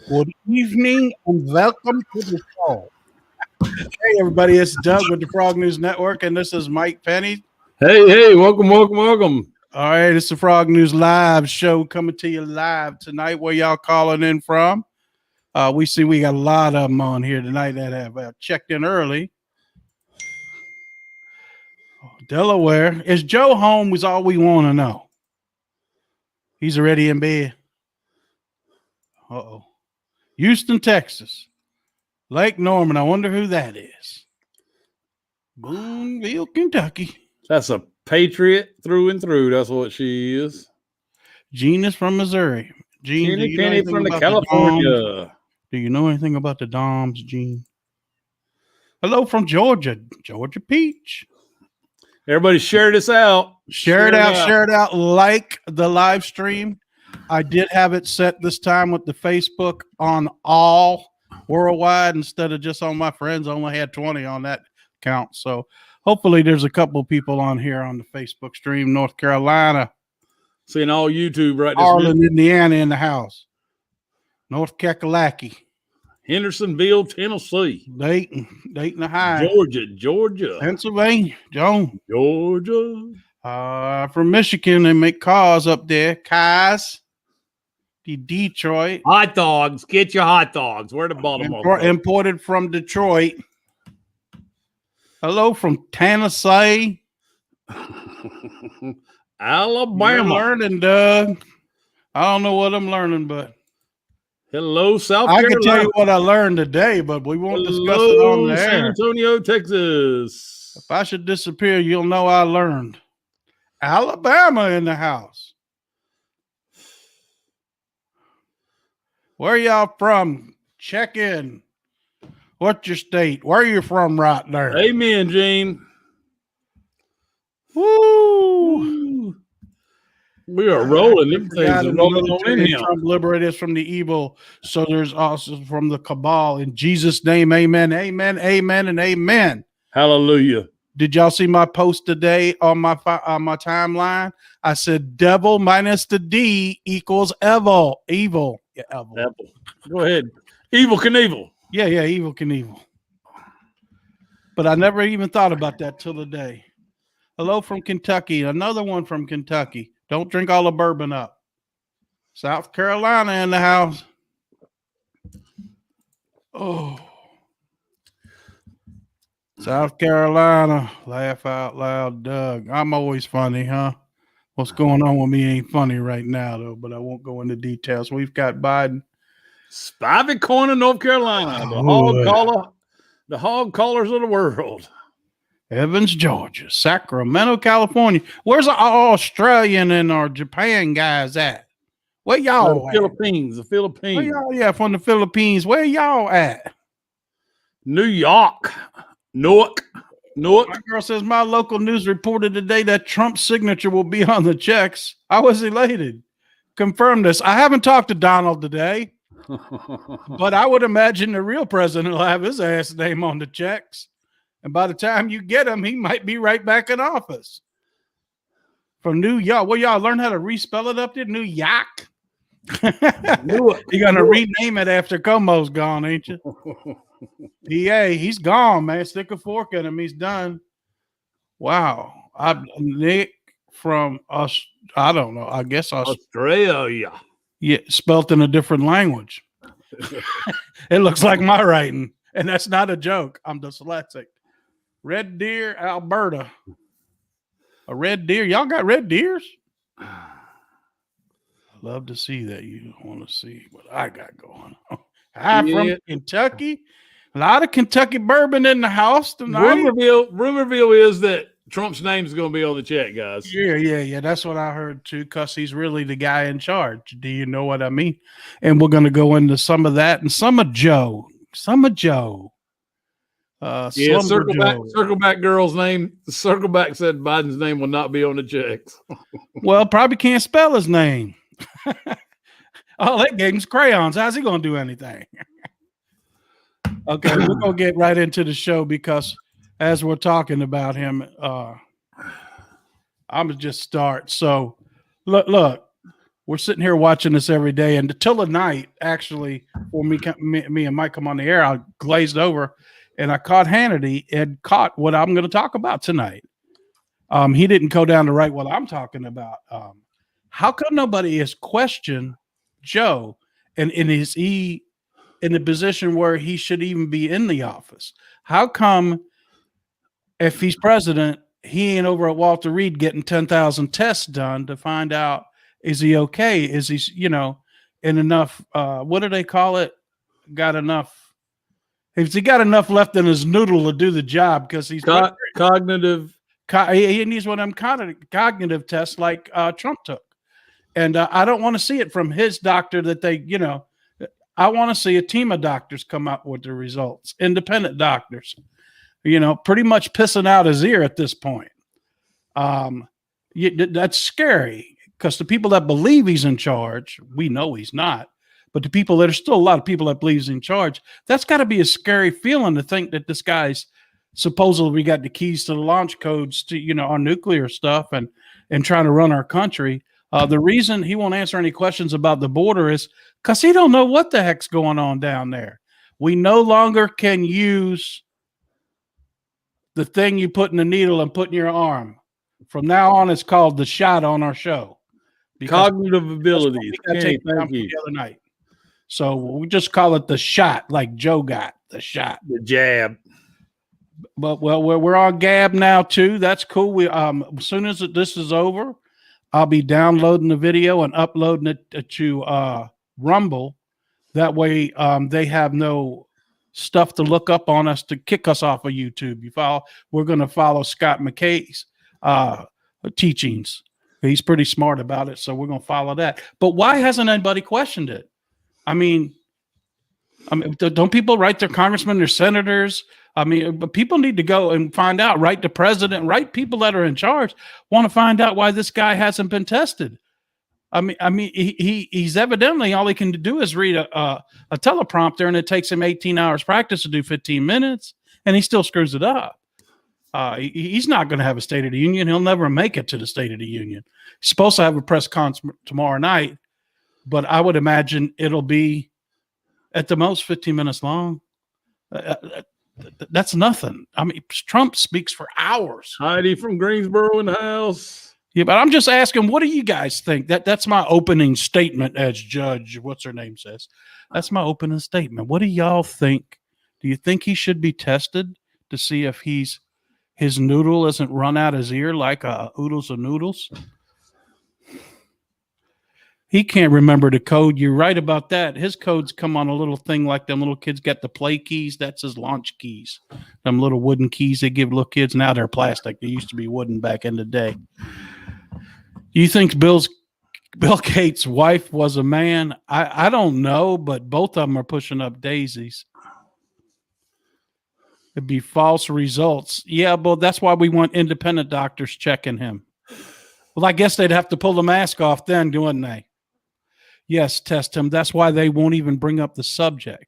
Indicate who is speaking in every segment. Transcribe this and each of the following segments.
Speaker 1: Good evening and welcome to the show. Hey, everybody, it's Doug with the Frog News Network, and this is Mike Penny.
Speaker 2: Hey, welcome.
Speaker 1: All right, it's the Frog News Live show coming to you live tonight. Where y'all calling in from? We see we got a lot of them on here tonight that have checked in early. Delaware. Is Joe home? Was all we want to know. He's already in bed. Uh-oh. Houston, Texas. Lake Norman. I wonder who that is. Boonville, Kentucky.
Speaker 2: That's a patriot through and through. That's what she is.
Speaker 1: Gene is from Missouri. Gene, do you know anything
Speaker 2: from
Speaker 1: about
Speaker 2: California.
Speaker 1: Do you know anything about the Doms, Gene? Hello from Georgia. Georgia Peach.
Speaker 2: Everybody share this out.
Speaker 1: Share it out. Like the live stream. I did have it set this time with the Facebook on all worldwide instead of just on my friends. I only had 20 on that count. So hopefully there's a couple people on here on the Facebook stream. North Carolina.
Speaker 2: Seeing all YouTube right this
Speaker 1: Arlen,
Speaker 2: minute.
Speaker 1: Indiana in the house. North Kakalaki.
Speaker 2: Hendersonville, Tennessee.
Speaker 1: Dayton, Ohio.
Speaker 2: Georgia.
Speaker 1: Pennsylvania, Joan.
Speaker 2: Georgia.
Speaker 1: From Michigan, they make cars up there. Cars. Detroit.
Speaker 2: Hot dogs. Get your hot dogs. Where the Baltimore?
Speaker 1: Imported from Detroit. Hello from Tennessee.
Speaker 2: Alabama.
Speaker 1: You're learning, Doug. I don't know what I'm learning, but
Speaker 2: hello, South Carolina.
Speaker 1: I can tell you what I learned today, but we won't discuss it on the air.
Speaker 2: San Antonio, Texas.
Speaker 1: If I should disappear, you'll know I learned. Alabama in the house. Where y'all from? Check in. What's your state? Where are you from right there?
Speaker 2: Amen, Gene.
Speaker 1: Woo!
Speaker 2: We are rolling. Them things are rolling on in here.
Speaker 1: Trump liberate us from the evil. So there's also from the cabal. In Jesus' name, amen, amen, amen, and amen.
Speaker 2: Hallelujah.
Speaker 1: Did y'all see my post today on my timeline? I said devil minus the D equals evil. Evil. Yeah, evil.
Speaker 2: Go ahead. Evil Knievel.
Speaker 1: Yeah, Evil Knievel. But I never even thought about that till today. Hello from Kentucky. Another one from Kentucky. Don't drink all the bourbon up. South Carolina in the house. Oh. South Carolina. Laugh out loud, Doug. I'm always funny, huh? What's going on with me ain't funny right now, though, but I won't go into details. We've got Biden.
Speaker 2: Spivey Corner, North Carolina. The hog callers of the world.
Speaker 1: Evans, Georgia. Sacramento, California. Where's our Australian and our Japan guys at? Where y'all
Speaker 2: at? The Philippines.
Speaker 1: Where y'all, yeah, from the Philippines. Where y'all at?
Speaker 2: New York. Newark.
Speaker 1: My girl says my local news reported today that Trump's signature will be on the checks. I was elated. Confirm this. I haven't talked to Donald today, but I would imagine the real president will have his ass name on the checks. And by the time you get him, he might be right back in office. From New York. Well, y'all learn how to respell it up there? New York? You're going to rename it after Como's gone, ain't you? PA, he's gone, man. Stick a fork in him. He's done. Wow. Nick from us. I don't know. I guess
Speaker 2: Australia.
Speaker 1: Yeah, spelt in a different language. It looks like my writing, and that's not a joke. I'm dyslexic. Red Deer, Alberta. A red deer. Y'all got red deers? I love to see that. You want to see what I got going on. Hi from Kentucky. A lot of Kentucky bourbon in the house tonight.
Speaker 2: Rumorville is that Trump's name is going to be on the check, guys.
Speaker 1: Yeah. That's what I heard too, because he's really the guy in charge. Do you know what I mean? And we're going to go into some of that and some of Joe.
Speaker 2: Circle back girl's name. The circle back said Biden's name will not be on the checks.
Speaker 1: Well, probably can't spell his name. Oh, that gave him crayons. How's he going to do anything? Okay, we're going to get right into the show because as we're talking about him, I'm going to just start. So, look, we're sitting here watching this every day, and until the night, actually, when me and Mike come on the air, I glazed over, and I caught Hannity and caught what I'm going to talk about tonight. He didn't go down to write what I'm talking about. How come nobody has questioned Joe, and is he in the position where he should even be in the office? How come if he's president, he ain't over at Walter Reed getting 10,000 tests done to find out, is he okay? Is he, in enough, what do they call it? Got enough. Has he got enough left in his noodle to do the job? Because he's
Speaker 2: cognitive.
Speaker 1: He needs one of them cognitive tests like Trump took. And I don't want to see it from his doctor that they, I want to see a team of doctors come up with the results, independent doctors, pretty much pissing out his ear at this point. That's scary because the people that believe he's in charge, we know he's not. But the people that are still a lot of people that believe he's in charge, that's got to be a scary feeling to think that this guy's supposedly got the keys to the launch codes to, our nuclear stuff and trying to run our country. The reason he won't answer any questions about the border is because he don't know what the heck's going on down there. We no longer can use the thing you put in the needle and put in your arm. From now on, it's called the shot on our show.
Speaker 2: Cognitive abilities.
Speaker 1: The other night. So we just call it the shot, like Joe got the shot.
Speaker 2: The jab.
Speaker 1: But we're on Gab now too. That's cool. We as soon as this is over, I'll be downloading the video and uploading it to Rumble. That way, they have no stuff to look up on us to kick us off of YouTube. We're going to follow Scott McKay's teachings. He's pretty smart about it, so we're going to follow that. But why hasn't anybody questioned it? I mean, don't people write their congressmen, their senators? But people need to go and find out, write the president, write people that are in charge, want to find out why this guy hasn't been tested. He's evidently all he can do is read a teleprompter, and it takes him 18 hours practice to do 15 minutes, and he still screws it up. He's not going to have a State of the Union. He'll never make it to the State of the Union. He's supposed to have a press conference tomorrow night, but I would imagine it'll be at the most 15 minutes long. That's nothing. Trump speaks for hours.
Speaker 2: Heidi from Greensboro in the house.
Speaker 1: Yeah, but I'm just asking, what do you guys think? That's my opening statement, as Judge, what's her name says. That's my opening statement. What do y'all think? Do you think he should be tested to see if his noodle isn't run out his ear like oodles of noodles? He can't remember the code. You're right about that. His codes come on a little thing like them little kids got the play keys. That's his launch keys. Them little wooden keys they give little kids. Now they're plastic. They used to be wooden back in the day. You think Bill Gates' wife was a man? I don't know, but both of them are pushing up daisies. It'd be false results. Yeah, but that's why we want independent doctors checking him. Well, I guess they'd have to pull the mask off then, wouldn't they? Yes, test him. That's why they won't even bring up the subject.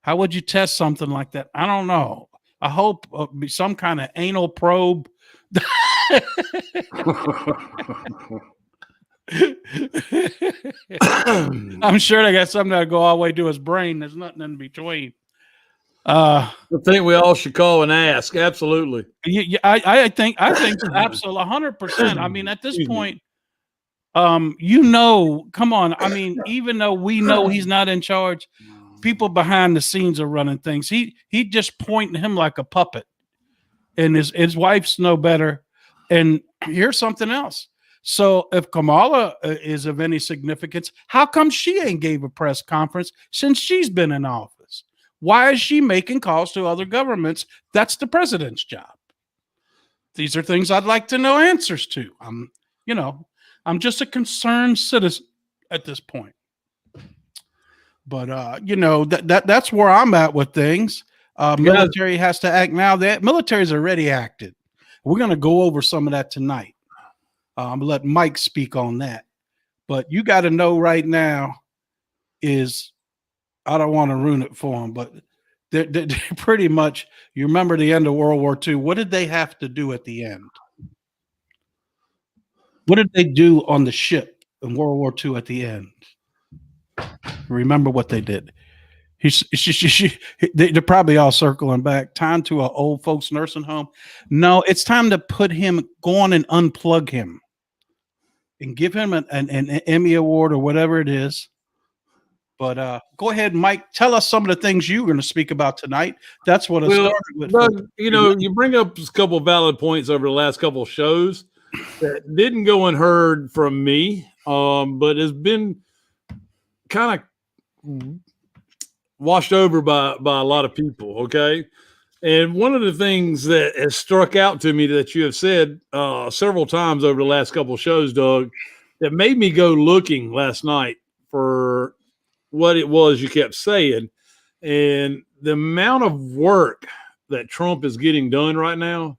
Speaker 1: How would you test something like that? I don't know. I hope some kind of anal probe. I'm sure they got something that'll go all the way to his brain. There's nothing in between.
Speaker 2: I think we all should call and ask. Absolutely.
Speaker 1: Yeah, I think absolutely 100%. At this point, come on. Even though we know he's not in charge, people behind the scenes are running things. He just pointing him like a puppet, and his wife's no better. And here's something else. So if Kamala is of any significance, how come she ain't gave a press conference since she's been in office? Why is she making calls to other governments? That's the president's job. These are things I'd like to know answers to. I'm just a concerned citizen at this point. But that's where I'm at with things. Military has to act now. The military's already acted. We're going to go over some of that tonight. I'm going to let Mike speak on that. But you got to know right now is, I don't want to ruin it for them, but they're pretty much, you remember the end of World War II. What did they have to do at the end? What did they do on the ship in World War II at the end. Remember what they did. They're probably all circling back. Time to an old folks nursing home. No, it's time to go on and unplug him and give him an Emmy Award or whatever it is. But go ahead, Mike. Tell us some of the things you're going to speak about tonight. That's what I started with.
Speaker 2: Doug, you bring up a couple of valid points over the last couple of shows that didn't go unheard from me, but has been kind of washed over by a lot of people. Okay. And one of the things that has struck out to me that you have said several times over the last couple of shows, Doug, that made me go looking last night for what it was you kept saying. And the amount of work that Trump is getting done right now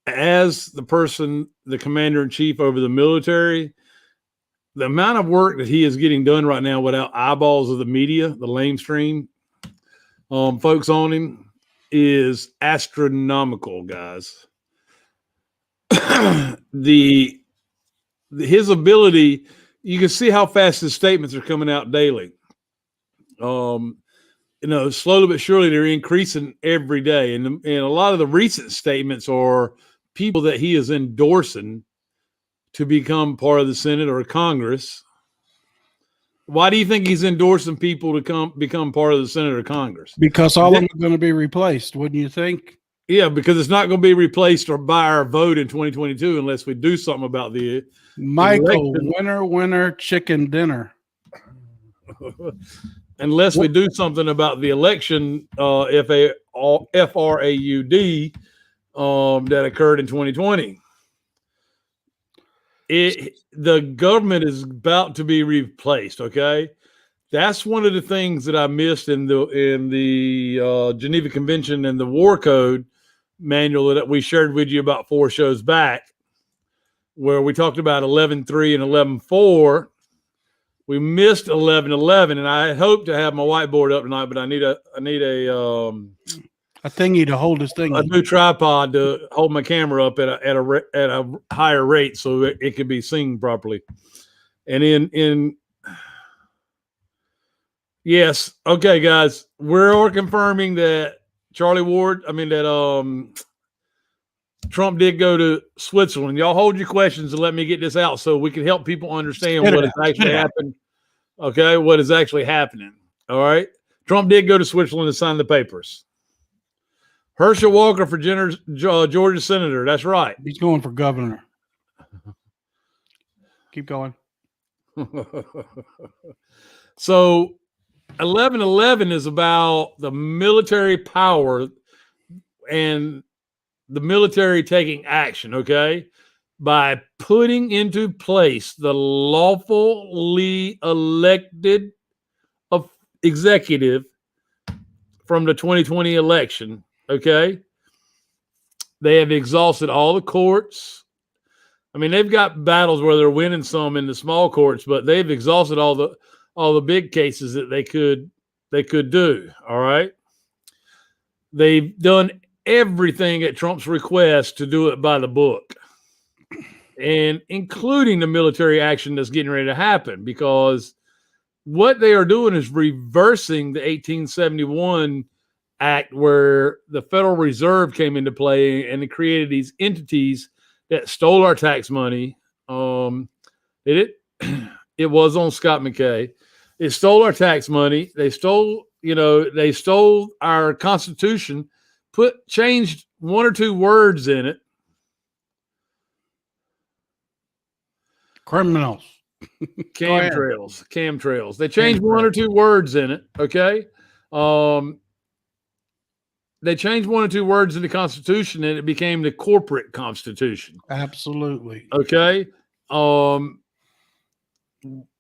Speaker 2: as the commander in chief over the military, the amount of work that he is getting done right now without eyeballs of the media, the lamestream folks on him, is astronomical, guys. His ability, you can see how fast his statements are coming out daily. Slowly but surely they're increasing every day, and a lot of the recent statements are people that he is endorsing to become part of the Senate or Congress. Why do you think he's endorsing people to become part of the Senate or Congress?
Speaker 1: Because all of them are going to be replaced, wouldn't you think?
Speaker 2: Yeah, because it's not going to be replaced or by our vote in 2022 unless we do something about the
Speaker 1: Michael, winner, chicken dinner.
Speaker 2: Unless we do something about the election, FRAUD, that occurred in 2020. The government is about to be replaced. Okay, that's one of the things that I missed in the Geneva Convention and the War Code manual that we shared with you about 4 shows back, where we talked about 11.3 and 11.4. We missed 11.11, and I hope to have my whiteboard up tonight, but I need a
Speaker 1: thingy to hold this thing.
Speaker 2: A new tripod to hold my camera up at a higher rate so that it can be seen properly. And yes, okay, guys, we're confirming that Trump did go to Switzerland. Y'all hold your questions and let me get this out so we can help people understand what has actually happened. Okay, what is actually happening. All right. Trump did go to Switzerland to sign the papers. Herschel Walker for Georgia senator. That's right.
Speaker 1: He's going for governor. Keep going.
Speaker 2: So 11.11 is about the military power and the military taking action, okay, by putting into place the lawfully elected executive from the 2020 election, okay? They have exhausted all the courts. I mean, they've got battles where they're winning some in the small courts, but they've exhausted all the big cases that they could do, all right? They've done everything at Trump's request to do it by the book, and including the military action that's getting ready to happen, because what they are doing is reversing the 1871 Act where the Federal Reserve came into play and it created these entities that stole our tax money. It was on Scott McKay. It stole our tax money. They stole our Constitution, changed 1 or 2 words in it.
Speaker 1: Criminals.
Speaker 2: Camtrails. They changed 1 or 2 words in it. Okay. They changed 1 or 2 words in the Constitution and it became the corporate Constitution.
Speaker 1: Absolutely.
Speaker 2: Okay.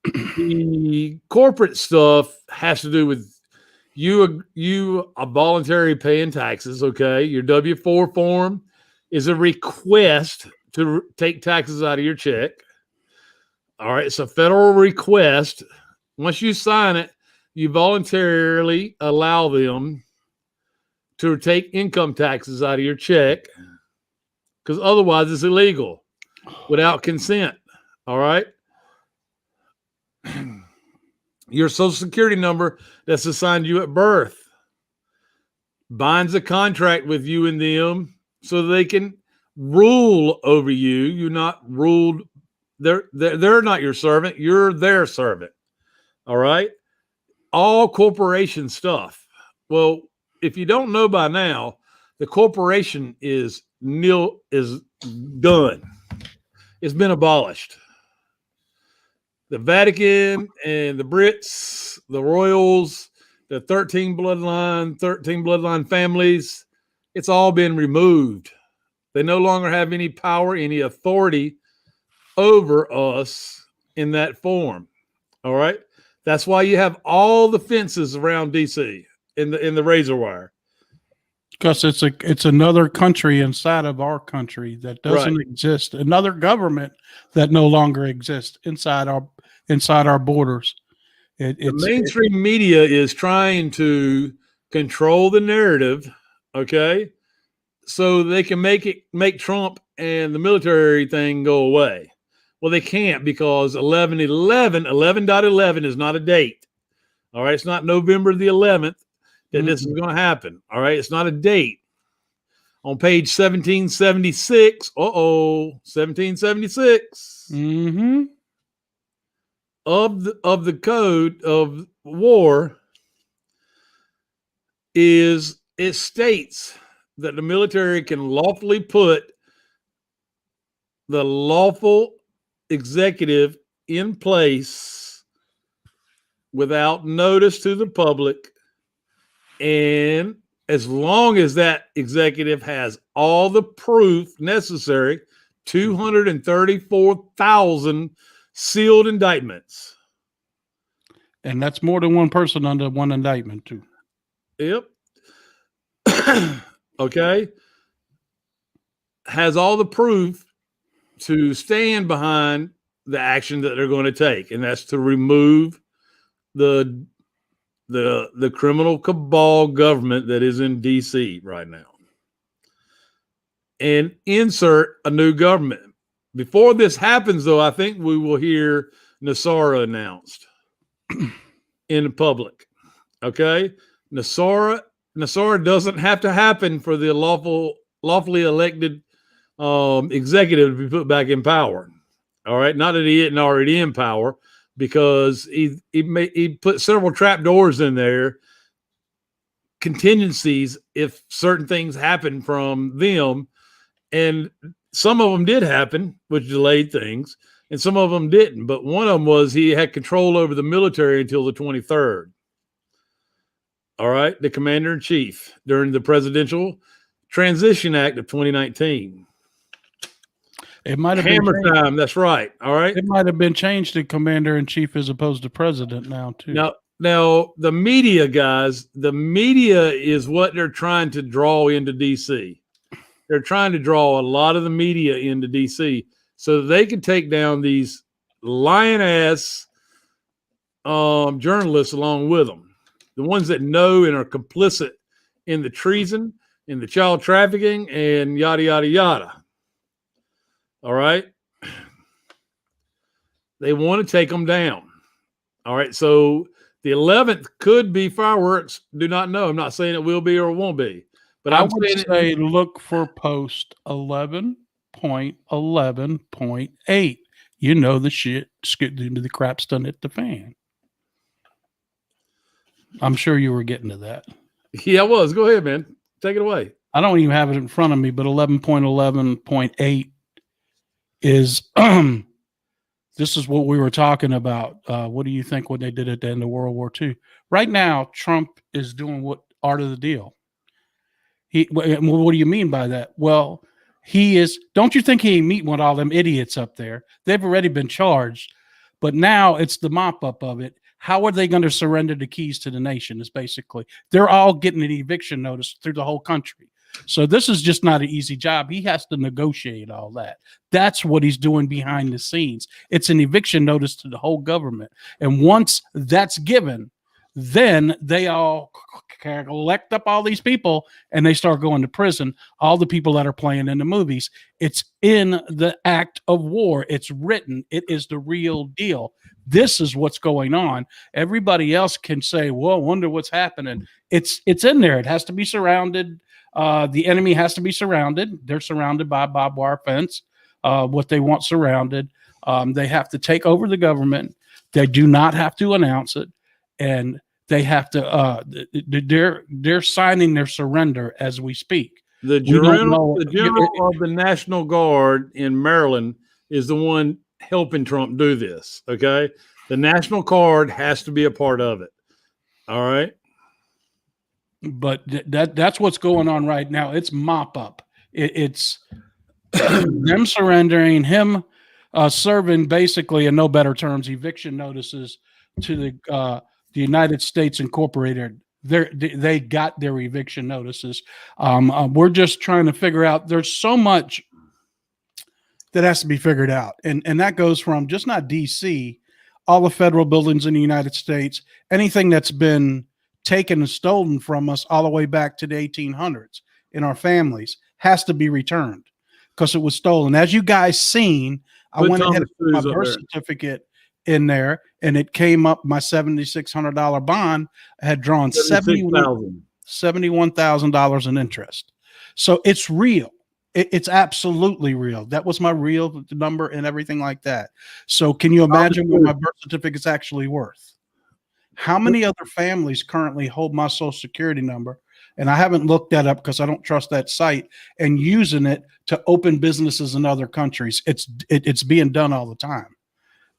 Speaker 2: The corporate stuff has to do with you are voluntary paying taxes. Okay. Your W-4 form is a request to take taxes out of your check. All right. It's a federal request. Once you sign it, you voluntarily allow them to take income taxes out of your check, because otherwise it's illegal without consent. All right. your social security number that's assigned you at birth, binds a contract with you and them so they can rule over you. You're not ruled. They're not your servant. You're their servant. All right. All corporation stuff. Well, if you don't know by now, the corporation is done. It's been abolished. The Vatican and the Brits, the royals, the 13 bloodline families, it's all been removed. They no longer have any power, any authority over us in that form. All right. That's why you have all the fences around DC in the razor wire.
Speaker 1: Because it's another country inside of our country that doesn't exist. Another government that no longer exists inside our borders.
Speaker 2: The mainstream media is trying to control the narrative, okay, so they can make Trump and the military thing go away. Well, they can't, because 11/11 is not a date. All right, it's not November the 11th that this is going to happen. All right, it's not a date. On page 1776, 1776 of the Code of War it states that the military can lawfully put the lawful executive in place without notice to the public, and as long as that executive has all the proof necessary, 234,000 sealed indictments.
Speaker 1: And that's more than one person under one indictment, too.
Speaker 2: Yep. Okay. Has all the proof to stand behind the action that they're going to take, and that's to remove the criminal cabal government that is in DC right now and insert a new government. Before this happens, though, I think we will hear NESARA announced in public. Okay? NESARA doesn't have to happen for the lawfully elected executive to be put back in power. All right? Not that he isn't already in power, because he put several trap doors in there, contingencies if certain things happen from them, and some of them did happen, which delayed things, and some of them didn't. But one of them was he had control over the military until the 23rd. All right, the commander-in-chief during the Presidential Transition Act of 2019.
Speaker 1: It might have
Speaker 2: Hammer time. That's right. All right.
Speaker 1: It might have been changed to commander-in-chief as opposed to president now, too.
Speaker 2: Now the media, guys, the media is what they're trying to draw into DC. They're trying to draw a lot of the media into DC so that they can take down these lying-ass journalists along with them. The ones that know and are complicit in the treason, in the child trafficking, and yada, yada, yada. All right. They want to take them down. All right. So the 11th could be fireworks. Do not know. I'm not saying it will be or won't be. But I would
Speaker 1: say look for post 11.11.8. You know the shit into the crap's done hit the fan. I'm sure you were getting to that.
Speaker 2: Yeah, I was. Go ahead, man. Take it away.
Speaker 1: I don't even have it in front of me, but 11.11.8 is this is what we were talking about. What do you think when they did at the end of World War II? Right now, Trump is doing what art of the deal. What do you mean by that? Well, he is. Don't you think he ain't meeting with all them idiots up there? They've already been charged, but now it's the mop up of it. How are they going to surrender the keys to the nation? Is basically they're all getting an eviction notice through the whole country. So this is just not an easy job. He has to negotiate all that. That's what he's doing behind the scenes. It's an eviction notice to the whole government. And once that's given, Then they all collect up all these people and they start going to prison. All the people that are playing in the movies. It's in the act of war. It's written. It is the real deal. This is what's going on. Everybody else can say, well, wonder what's happening. It's in there. It has to be surrounded. The enemy has to be surrounded. They're surrounded by a barbed wire fence. What they want surrounded. They have to take over the government. They do not have to announce it. And they have to they're signing their surrender as we speak.
Speaker 2: The general of the National Guard in Maryland is the one helping Trump do this. Okay. The National Guard has to be a part of it. All right.
Speaker 1: But that's what's going on right now. It's mop up. It's them surrendering, him serving basically in no better terms eviction notices to the United States Incorporated. They got their eviction notices. We're just trying to figure out. There's so much that has to be figured out, and that goes from just not D.C., all the federal buildings in the United States, anything that's been taken and stolen from us all the way back to the 1800s in our families has to be returned because it was stolen. As you guys seen, I went ahead and put my birth certificate in there, and it came up. My $7,600 bond had drawn $71,000 in interest. So it's real. It's absolutely real. That was my real number and everything like that. So can you imagine what my birth certificate's actually worth? How many other families currently hold my social security number? And I haven't looked that up because I don't trust that site, and using it to open businesses in other countries. It's being done all the time.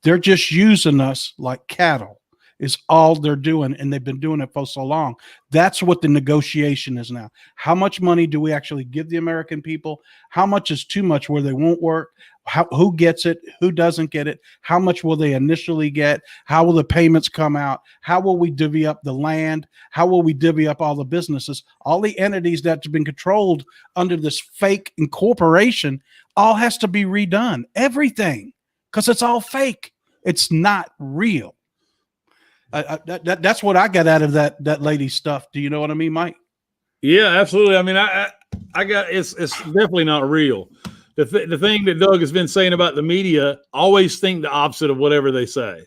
Speaker 1: They're just using us like cattle is all they're doing, and they've been doing it for so long. That's what the negotiation is now. How much money do we actually give the American people? How much is too much where they won't work? Who gets it? Who doesn't get it? How much will they initially get? How will the payments come out? How will we divvy up the land? How will we divvy up all the businesses? All the entities that have been controlled under this fake incorporation all has to be redone. Everything, because it's all fake. It's not real. That's what I got out of that lady's stuff. Do you know what I mean, Mike?
Speaker 2: Yeah, absolutely. I mean, I got it's definitely not real. The thing that Doug has been saying about the media, always think the opposite of whatever they say,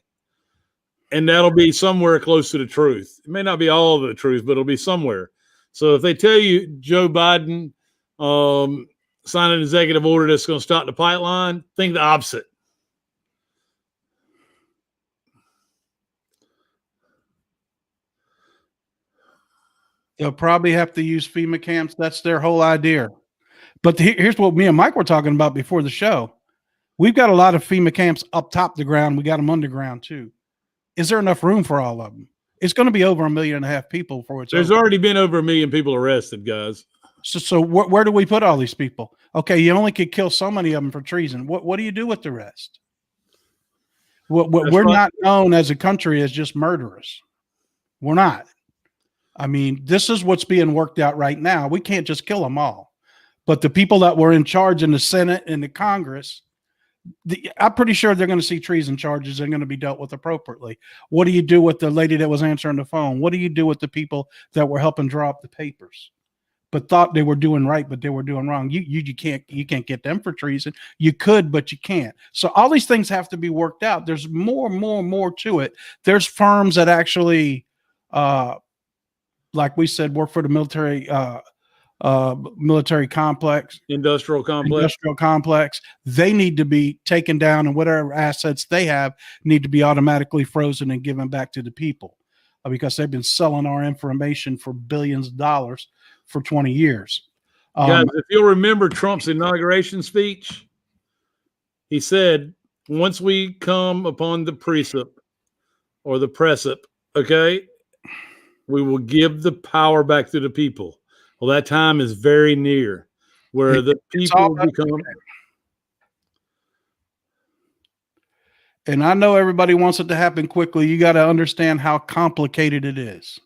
Speaker 2: and that'll be somewhere close to the truth. It may not be all of the truth, but it'll be somewhere. So if they tell you Joe Biden signed an executive order that's going to stop the pipeline, think the opposite.
Speaker 1: They'll probably have to use FEMA camps. That's their whole idea. But here's what me and Mike were talking about before the show. We've got a lot of FEMA camps up top the ground. We got them underground too. Is there enough room for all of them? It's going to be over 1.5 million people for it.
Speaker 2: There's already been over 1 million people arrested, guys.
Speaker 1: So where do we put all these people? Okay, you only could kill so many of them for treason. What do you do with the rest? We're not known as a country as just murderers. We're not. I mean, this is what's being worked out right now. We can't just kill them all. But the people that were in charge in the Senate and the Congress, I'm pretty sure they're going to see treason charges. They're going to be dealt with appropriately. What do you do with the lady that was answering the phone? What do you do with the people that were helping draw up the papers, but thought they were doing right, but they were doing wrong? You can't get them for treason. You could, but you can't. So all these things have to be worked out. There's more to it. There's firms that actually, like we said, work for the military complex,
Speaker 2: industrial
Speaker 1: complex. They need to be taken down, and whatever assets they have need to be automatically frozen and given back to the people, because they've been selling our information for billions of dollars for 20 years.
Speaker 2: Guys, if you'll remember Trump's inauguration speech, he said, once we come upon the precipice or the precipice, okay, we will give the power back to the people. Well, that time is very near where the people become.
Speaker 1: And I know everybody wants it to happen quickly. You got to understand how complicated it is.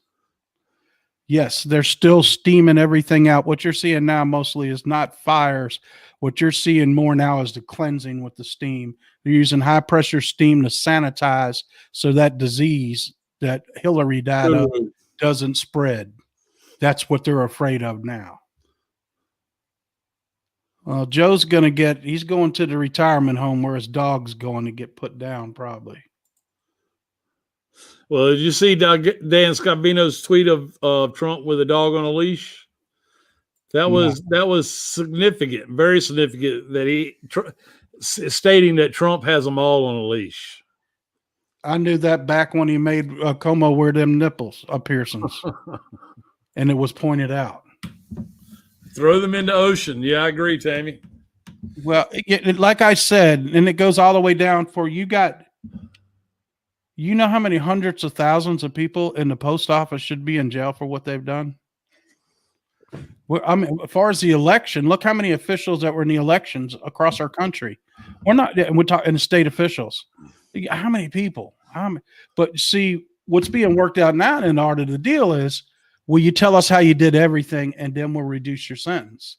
Speaker 1: Yes, they're still steaming everything out. What you're seeing now mostly is not fires. What you're seeing more now is the cleansing with the steam. They're using high pressure steam to sanitize so that disease that Hillary died
Speaker 2: Good
Speaker 1: of
Speaker 2: move.
Speaker 1: doesn't spread. That's what they're afraid of now. Well, Joe's he's going to the retirement home where his dog's going to get put down probably.
Speaker 2: Well, did you see Dan Scavino's tweet of Trump with a dog on a leash? That was significant, very significant. That stating that Trump has them all on a leash.
Speaker 1: I knew that back when he made Como wear them nipples piercings, and it was pointed out.
Speaker 2: Throw them in the ocean. Yeah, I agree, Tammy.
Speaker 1: Well, like I said, and it goes all the way down for you know how many hundreds of thousands of people in the post office should be in jail for what they've done? Well, I mean, as far as the election, look how many officials that were in the elections across our country. We're talking state officials. How many people? But see, what's being worked out now in order to the deal is, will you tell us how you did everything and then we'll reduce your sentence?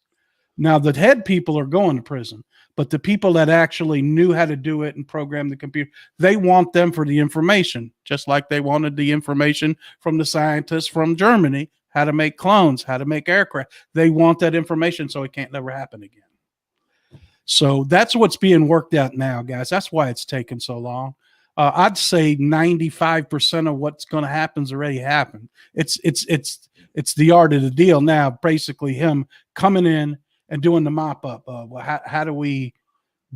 Speaker 1: Now, the head people are going to prison, but the people that actually knew how to do it and program the computer, they want them for the information, just like they wanted the information from the scientists from Germany, how to make clones, how to make aircraft. They want that information so it can't never happen again. So that's what's being worked out now, guys. That's why it's taken so long. I'd say 95% of what's going to happen's already happened. It's the art of the deal now. Basically, him coming in and doing the mop up. How do we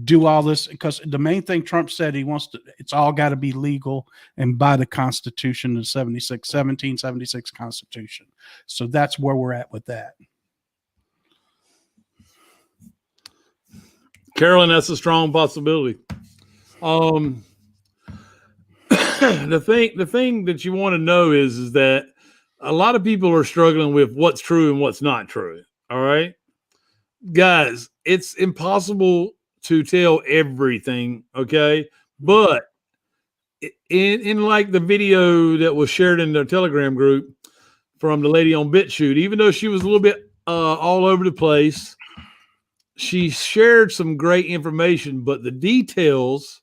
Speaker 1: do all this? Because the main thing Trump said it's all got to be legal and by the Constitution, the 1776 Constitution. So that's where we're at with that.
Speaker 2: Carolyn, that's a strong possibility. The thing that you want to know is that a lot of people are struggling with what's true and what's not true. All right, guys, it's impossible to tell everything. Okay, but in like the video that was shared in the Telegram group from the lady on BitChute, even though she was a little bit all over the place, she shared some great information, but the details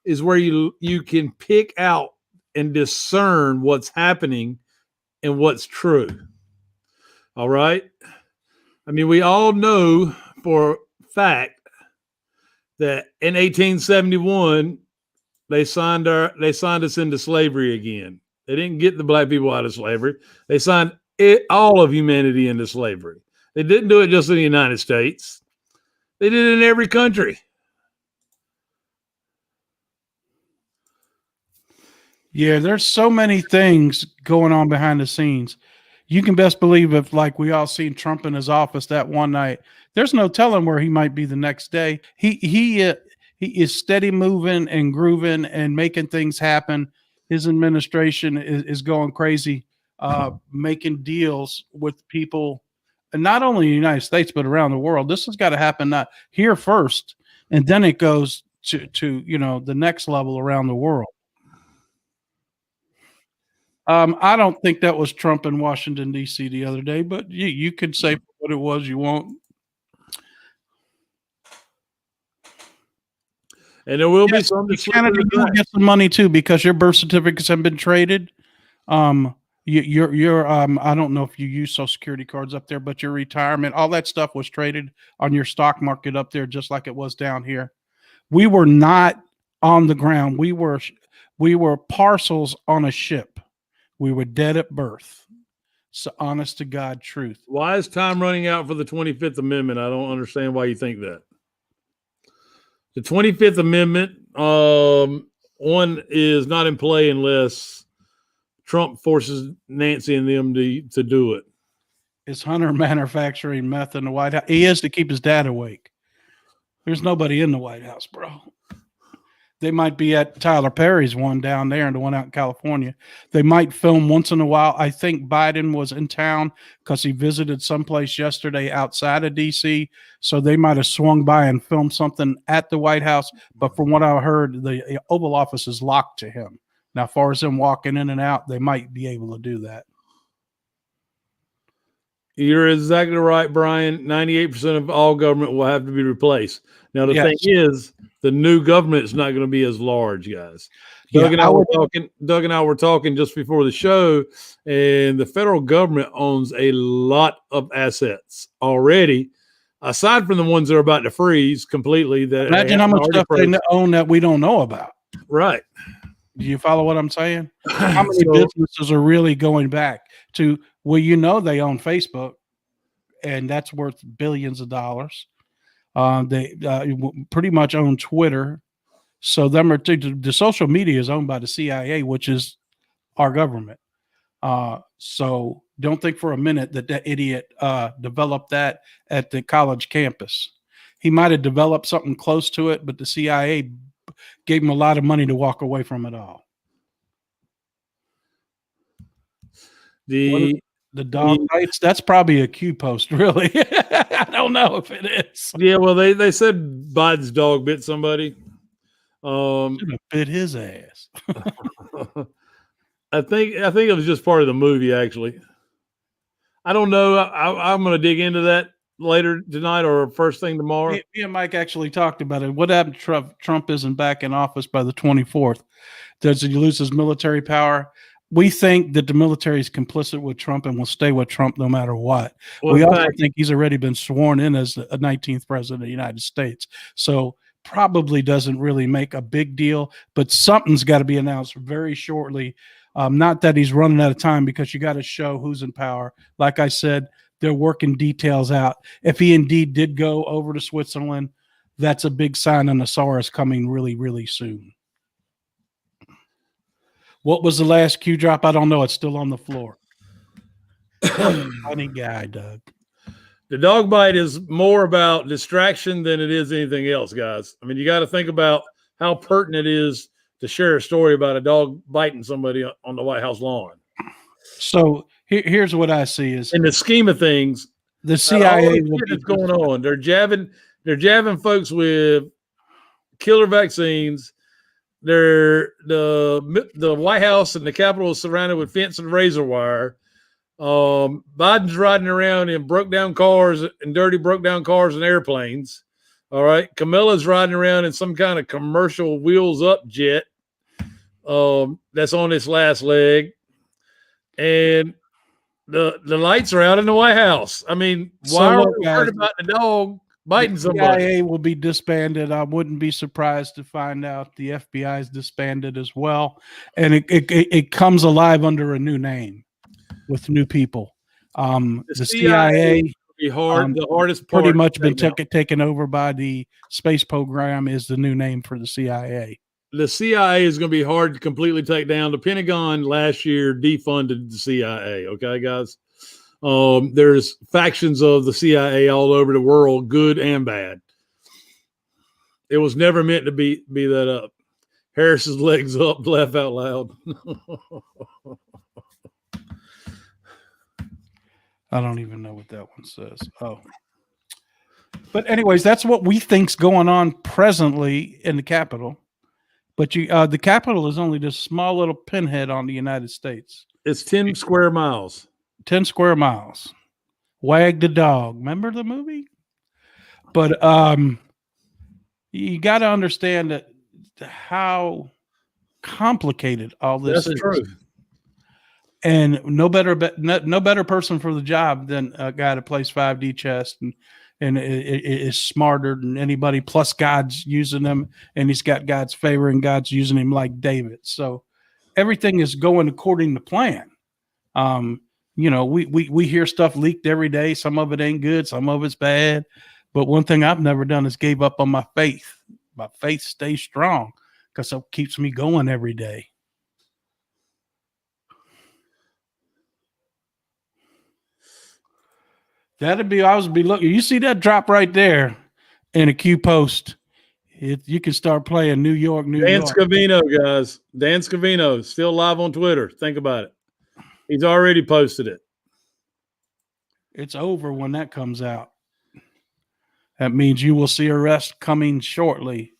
Speaker 2: is where you can pick out and discern what's happening and what's true. All right. I mean, we all know for a fact that in 1871, they signed us into slavery again. They didn't get the black people out of slavery. They signed all of humanity into slavery. They didn't do it just in the United States. They did it in every country.
Speaker 1: Yeah, there's so many things going on behind the scenes. You can best believe if, like, we all seen Trump in his office that one night, there's no telling where he might be the next day. He is steady moving and grooving and making things happen. His administration is going crazy, making deals with people, and not only in the United States but around the world. This has got to happen not here first, and then it goes to the next level around the world. I don't think that was Trump in Washington, D.C. the other day, but you could say what it was you want.
Speaker 2: And there will be some
Speaker 1: Canada, you will get some money too because your birth certificates have been traded. Your I don't know if you use Social Security cards up there, but your retirement, all that stuff was traded on your stock market up there, just like it was down here. We were not on the ground. We were parcels on a ship. We were dead at birth. So honest to God truth.
Speaker 2: Why is time running out for the 25th Amendment? I don't understand why you think that. The 25th Amendment, one is not in play unless Trump forces Nancy and them to do it.
Speaker 1: Is Hunter manufacturing meth in the White House? He is to keep his dad awake. There's nobody in the White House, bro. They might be at Tyler Perry's one down there and the one out in California. They might film once in a while. I think Biden was in town because he visited someplace yesterday outside of D.C., so they might have swung by and filmed something at the White House. But from what I heard, the Oval Office is locked to him. Now, as far as them walking in and out, they might be able to do that.
Speaker 2: You're exactly right, Brian. 98% of all government will have to be replaced. Now, the thing is, the new government is not going to be as large, guys. Doug and I were talking just before the show, and the federal government owns a lot of assets already, aside from the ones that are about to freeze completely. That
Speaker 1: imagine how much stuff they own that we don't know about.
Speaker 2: Right.
Speaker 1: Do you follow what I'm saying? How many businesses are really going back to, well, they own Facebook, and that's worth billions of dollars. They pretty much own Twitter. So the social media is owned by the CIA, which is our government. So don't think for a minute that idiot developed that at the college campus. He might have developed something close to it, but the CIA gave him a lot of money to walk away from it all. The dog bites, that's probably a Q post, really. I don't know if it is.
Speaker 2: Yeah, well, they said Biden's dog bit somebody.
Speaker 1: Should have bit his ass.
Speaker 2: I think it was just part of the movie, actually. I don't know. I'm going to dig into that later tonight or first thing tomorrow.
Speaker 1: Me and Mike actually talked about it. What happened? Trump isn't back in office by the 24th. Does he lose his military power? We think that the military is complicit with Trump and will stay with Trump no matter what. Well, we also think he's already been sworn in as the 19th president of the United States. So probably doesn't really make a big deal, but something's got to be announced very shortly. Not that he's running out of time, because you got to show who's in power. Like I said, they're working details out. If he indeed did go over to Switzerland, that's a big sign on the SAR is coming really, really soon. What was the last Q drop? I don't know. It's still on the floor. Funny guy, Doug.
Speaker 2: The dog bite is more about distraction than it is anything else, guys. I mean, you got to think about how pertinent it is to share a story about a dog biting somebody on the White House lawn.
Speaker 1: So here's what I see is,
Speaker 2: in the scheme of things,
Speaker 1: the CIA
Speaker 2: is going on. They're jabbing folks with killer vaccines. The White House and the Capitol is surrounded with fence and razor wire. Biden's riding around in broke down cars and airplanes. All right. Camilla's riding around in some kind of commercial wheels up jet. That's on its last leg. And the lights are out in the White House. I mean, why are we worried about the dog biting somebody?
Speaker 1: The CIA will be disbanded. I wouldn't be surprised to find out the FBI is disbanded as well. And it comes alive under a new name with new people. The CIA
Speaker 2: be hard. The hardest part,
Speaker 1: pretty much been taken over by the space program, is the new name for the CIA.
Speaker 2: The CIA is going to be hard to completely take down. The Pentagon last year defunded the CIA. Okay, guys. There's factions of the CIA all over the world, good and bad. It was never meant to be that up. Harris's legs up, laugh out loud.
Speaker 1: I don't even know what that one says. Oh. But anyways, that's what we think's going on presently in the Capitol. But the Capitol is only this small little pinhead on the United States.
Speaker 2: It's 10 square miles.
Speaker 1: 10 square miles. Wag the dog. Remember the movie? But you got to understand that how complicated all this is.
Speaker 2: That's true.
Speaker 1: And no better person for the job than a guy that plays 5D chess and is smarter than anybody. Plus, God's using him, and he's got God's favor, and God's using him like David. So everything is going according to plan. We hear stuff leaked every day. Some of it ain't good, some of it's bad. But one thing I've never done is gave up on my faith. My faith stays strong because it keeps me going every day. I was looking. You see that drop right there in a Q post? You can start playing New York.
Speaker 2: Dan Scavino, guys. Dan Scavino, still live on Twitter. Think about it. He's already posted it.
Speaker 1: It's over when that comes out. That means you will see arrest coming shortly.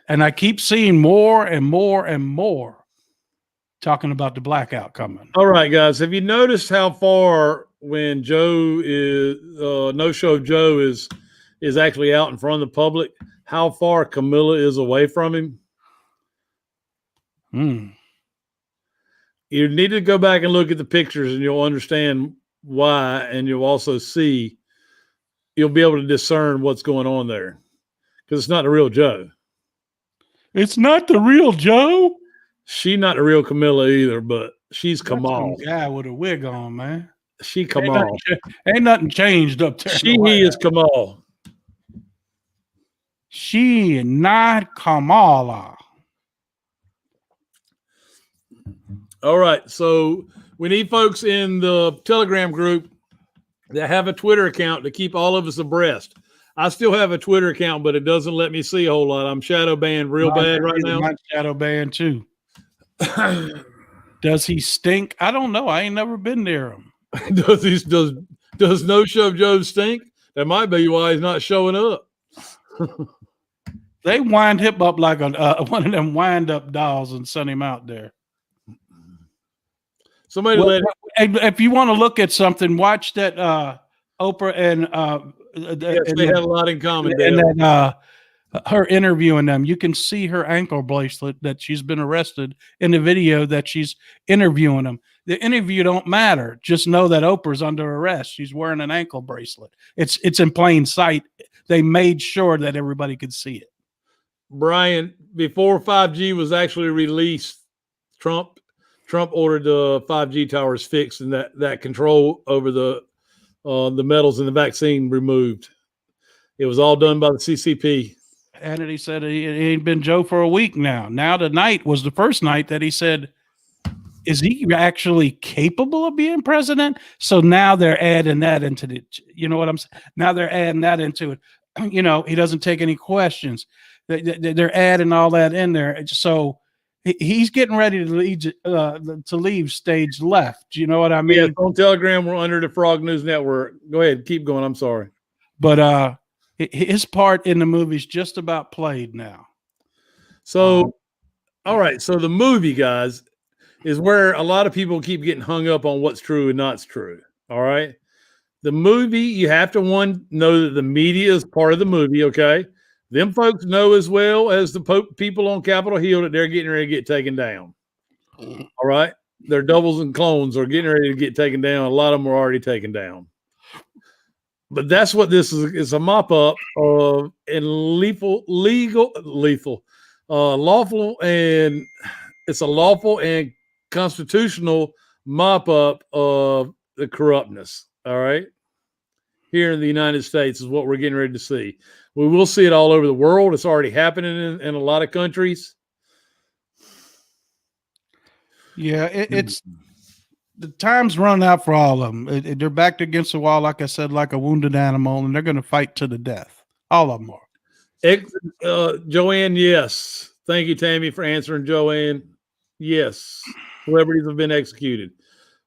Speaker 1: And I keep seeing more and more and more talking about the blackout coming.
Speaker 2: All right, guys. Have you noticed how far when Joe is No Show Joe is actually out in front of the public, how far Camilla is away from him? You need to go back and look at the pictures and you'll understand why. And you'll also you'll be able to discern what's going on there because it's not the real Joe.
Speaker 1: It's not the real Joe.
Speaker 2: She's not the real Camilla either, but she's Kamal.
Speaker 1: Guy with a wig on, man.
Speaker 2: She Kamal.
Speaker 1: Ain't nothing changed up there.
Speaker 2: He is Kamal.
Speaker 1: She not Kamala.
Speaker 2: All right. So we need folks in the Telegram group that have a Twitter account to keep all of us abreast. I still have a Twitter account, but it doesn't let me see a whole lot. I'm shadow banned real bad right now.
Speaker 1: I'm shadow banned too. Does he stink? I don't know. I ain't never been near him.
Speaker 2: Does No Show Joe stink? That might be why he's not showing up.
Speaker 1: They wind him up like one of them wind up dolls and send him out there. If you want to look at something, watch that Oprah and
Speaker 2: they had a lot in common.
Speaker 1: And then her interviewing them. You can see her ankle bracelet that she's been arrested in the video that she's interviewing them. The interview don't matter. Just know that Oprah's under arrest. She's wearing an ankle bracelet. It's in plain sight. They made sure that everybody could see it.
Speaker 2: Brian, before 5G was actually released, Trump ordered the 5G towers fixed and that control over the metals in the vaccine removed. It was all done by the CCP.
Speaker 1: Hannity said he ain't been Joe for a week now. Now tonight was the first night that he said, is he actually capable of being president? So now they're adding that into the, you know what I'm saying? Now they're adding that into it. You know, he doesn't take any questions. They're adding all that in there. So he's getting ready to leave stage left. Do you know what I mean?
Speaker 2: Yeah, on Telegram, we're under the Frog News Network. Go ahead. Keep going. I'm sorry.
Speaker 1: But his part in the movie's just about played now.
Speaker 2: So, all right. So the movie, guys, is where a lot of people keep getting hung up on what's true and not true. All right. The movie, you have to know that the media is part of the movie. Okay. Them folks know as well as the people on Capitol Hill that they're getting ready to get taken down. All right. Their doubles and clones are getting ready to get taken down. A lot of them are already taken down. But that's what this is. It's a mop-up of lawful, and it's a lawful and constitutional mop-up of the corruptness. All right. Here in the United States is what we're getting ready to see. We will see it all over the world. It's already happening in a lot of countries.
Speaker 1: Yeah, it's the time's run out for all of them. They're backed against the wall, like I said, like a wounded animal, and they're going to fight to the death. All of them are.
Speaker 2: Joanne, yes. Thank you, Tammy, for answering, Joanne. Yes. Celebrities have been executed.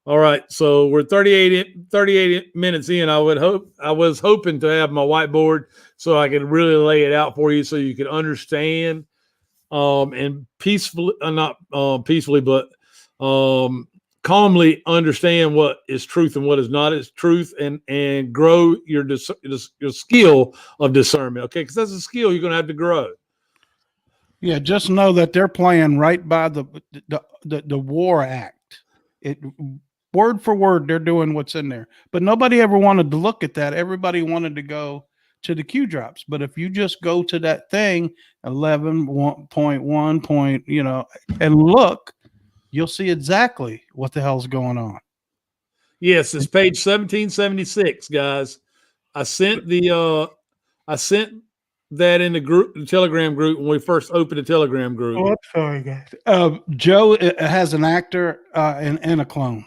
Speaker 2: All right, so we're 38 minutes in. I was hoping to have my whiteboard so I could really lay it out for you so you could understand and peacefully, not peacefully, but calmly understand what is truth and what is not is truth, and grow your skill of discernment. Okay, because that's a skill you're going to have to grow.
Speaker 1: Yeah, just know that they're playing right by the War Act. Word for word, they're doing what's in there. But nobody ever wanted to look at that. Everybody wanted to go to the Q drops. But if you just go to that thing, 11.1 and look, you'll see exactly what the hell's going on.
Speaker 2: Yes, it's page 1776, guys. I sent that in the Telegram group when we first opened the Telegram group.
Speaker 1: Oh, I'm sorry, guys. Joe has an actor and a clone.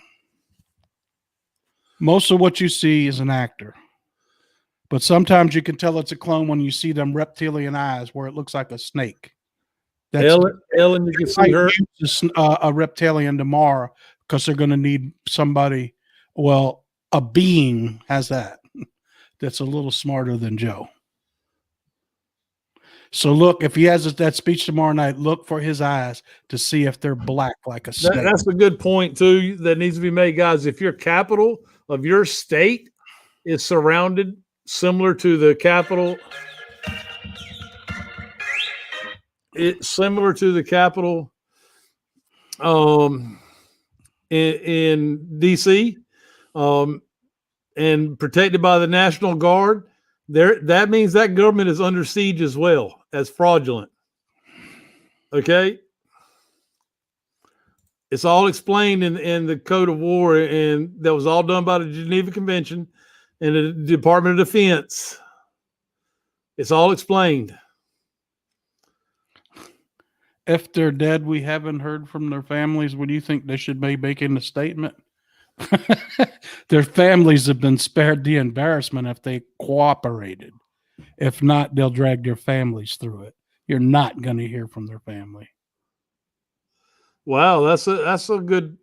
Speaker 1: Most of what you see is an actor, but sometimes you can tell it's a clone when you see them reptilian eyes where it looks like a snake.
Speaker 2: Ellen, you can see her.
Speaker 1: A reptilian tomorrow because they're going to need somebody. Well, a being has that. That's a little smarter than Joe. So look, if he has that speech tomorrow night, look for his eyes to see if they're black like a snake.
Speaker 2: That's a good point too that needs to be made, guys. If your capital of your state is surrounded similar to the capital, it's similar to the capital in DC, and protected by the National Guard. That means that government is under siege as well as fraudulent. Okay. It's all explained in the Code of War, and that was all done by the Geneva Convention and the Department of Defense. It's all explained.
Speaker 1: If they're dead, we haven't heard from their families. What do you think they should be making a statement? Their families have been spared the embarrassment if they cooperated. If not, they'll drag their families through it. You're not going to hear from their family.
Speaker 2: Wow, that's a good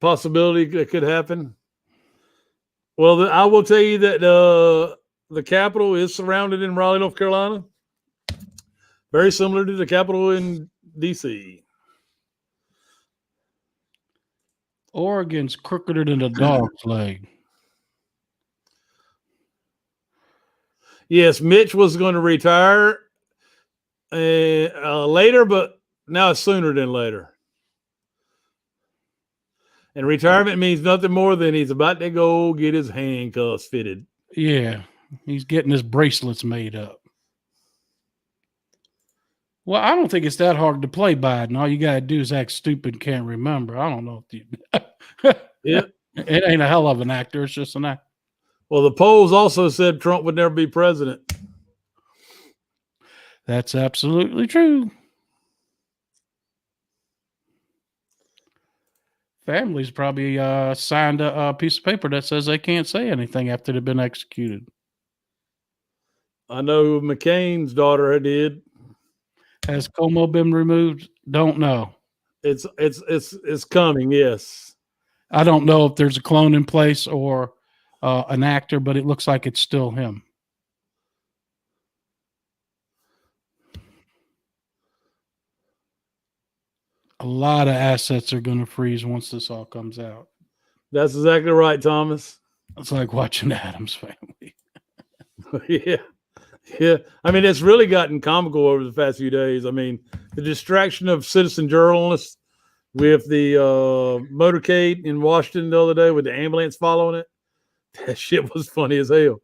Speaker 2: possibility that could happen. Well, I will tell you that the Capitol is surrounded in Raleigh, North Carolina. Very similar to the Capitol in D.C.
Speaker 1: Oregon's crookeder than a dog's leg.
Speaker 2: Yes, Mitch was going to retire later, but now it's sooner than later. And retirement means nothing more than he's about to go get his handcuffs fitted.
Speaker 1: Yeah, he's getting his bracelets made up. Well, I don't think it's that hard to play Biden. All you got to do is act stupid and can't remember. I don't know if you...
Speaker 2: Yeah.
Speaker 1: It ain't a hell of an actor. It's just an actor.
Speaker 2: Well, the polls also said Trump would never be president.
Speaker 1: That's absolutely true. Families probably signed a piece of paper that says they can't say anything after they've been executed.
Speaker 2: I know McCain's daughter did.
Speaker 1: Has Como been removed? Don't know.
Speaker 2: It's coming. Yes.
Speaker 1: I don't know if there's a clone in place or an actor, but it looks like it's still him. A lot of assets are going to freeze once this all comes out.
Speaker 2: That's exactly right, Thomas.
Speaker 1: It's like watching Addams Family.
Speaker 2: Yeah. Yeah. I mean, it's really gotten comical over the past few days. I mean, the distraction of citizen journalists with the motorcade in Washington the other day with the ambulance following it. That shit was funny as hell.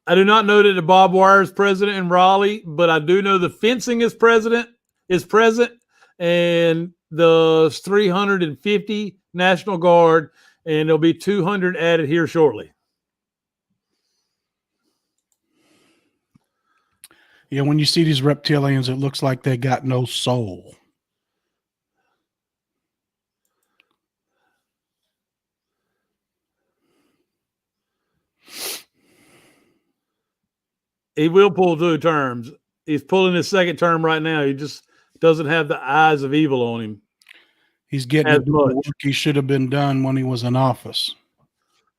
Speaker 2: I do not know that the barbed wire is president in Raleigh, but I do know the fencing is present, and the 350 National Guard, and there'll be 200 added here shortly.
Speaker 1: Yeah, when you see these reptilians, it looks like they got no soul.
Speaker 2: He will pull 2 terms. He's pulling his second term right now. He just doesn't have the eyes of evil on him.
Speaker 1: He's getting the work he should have been done when he was in office.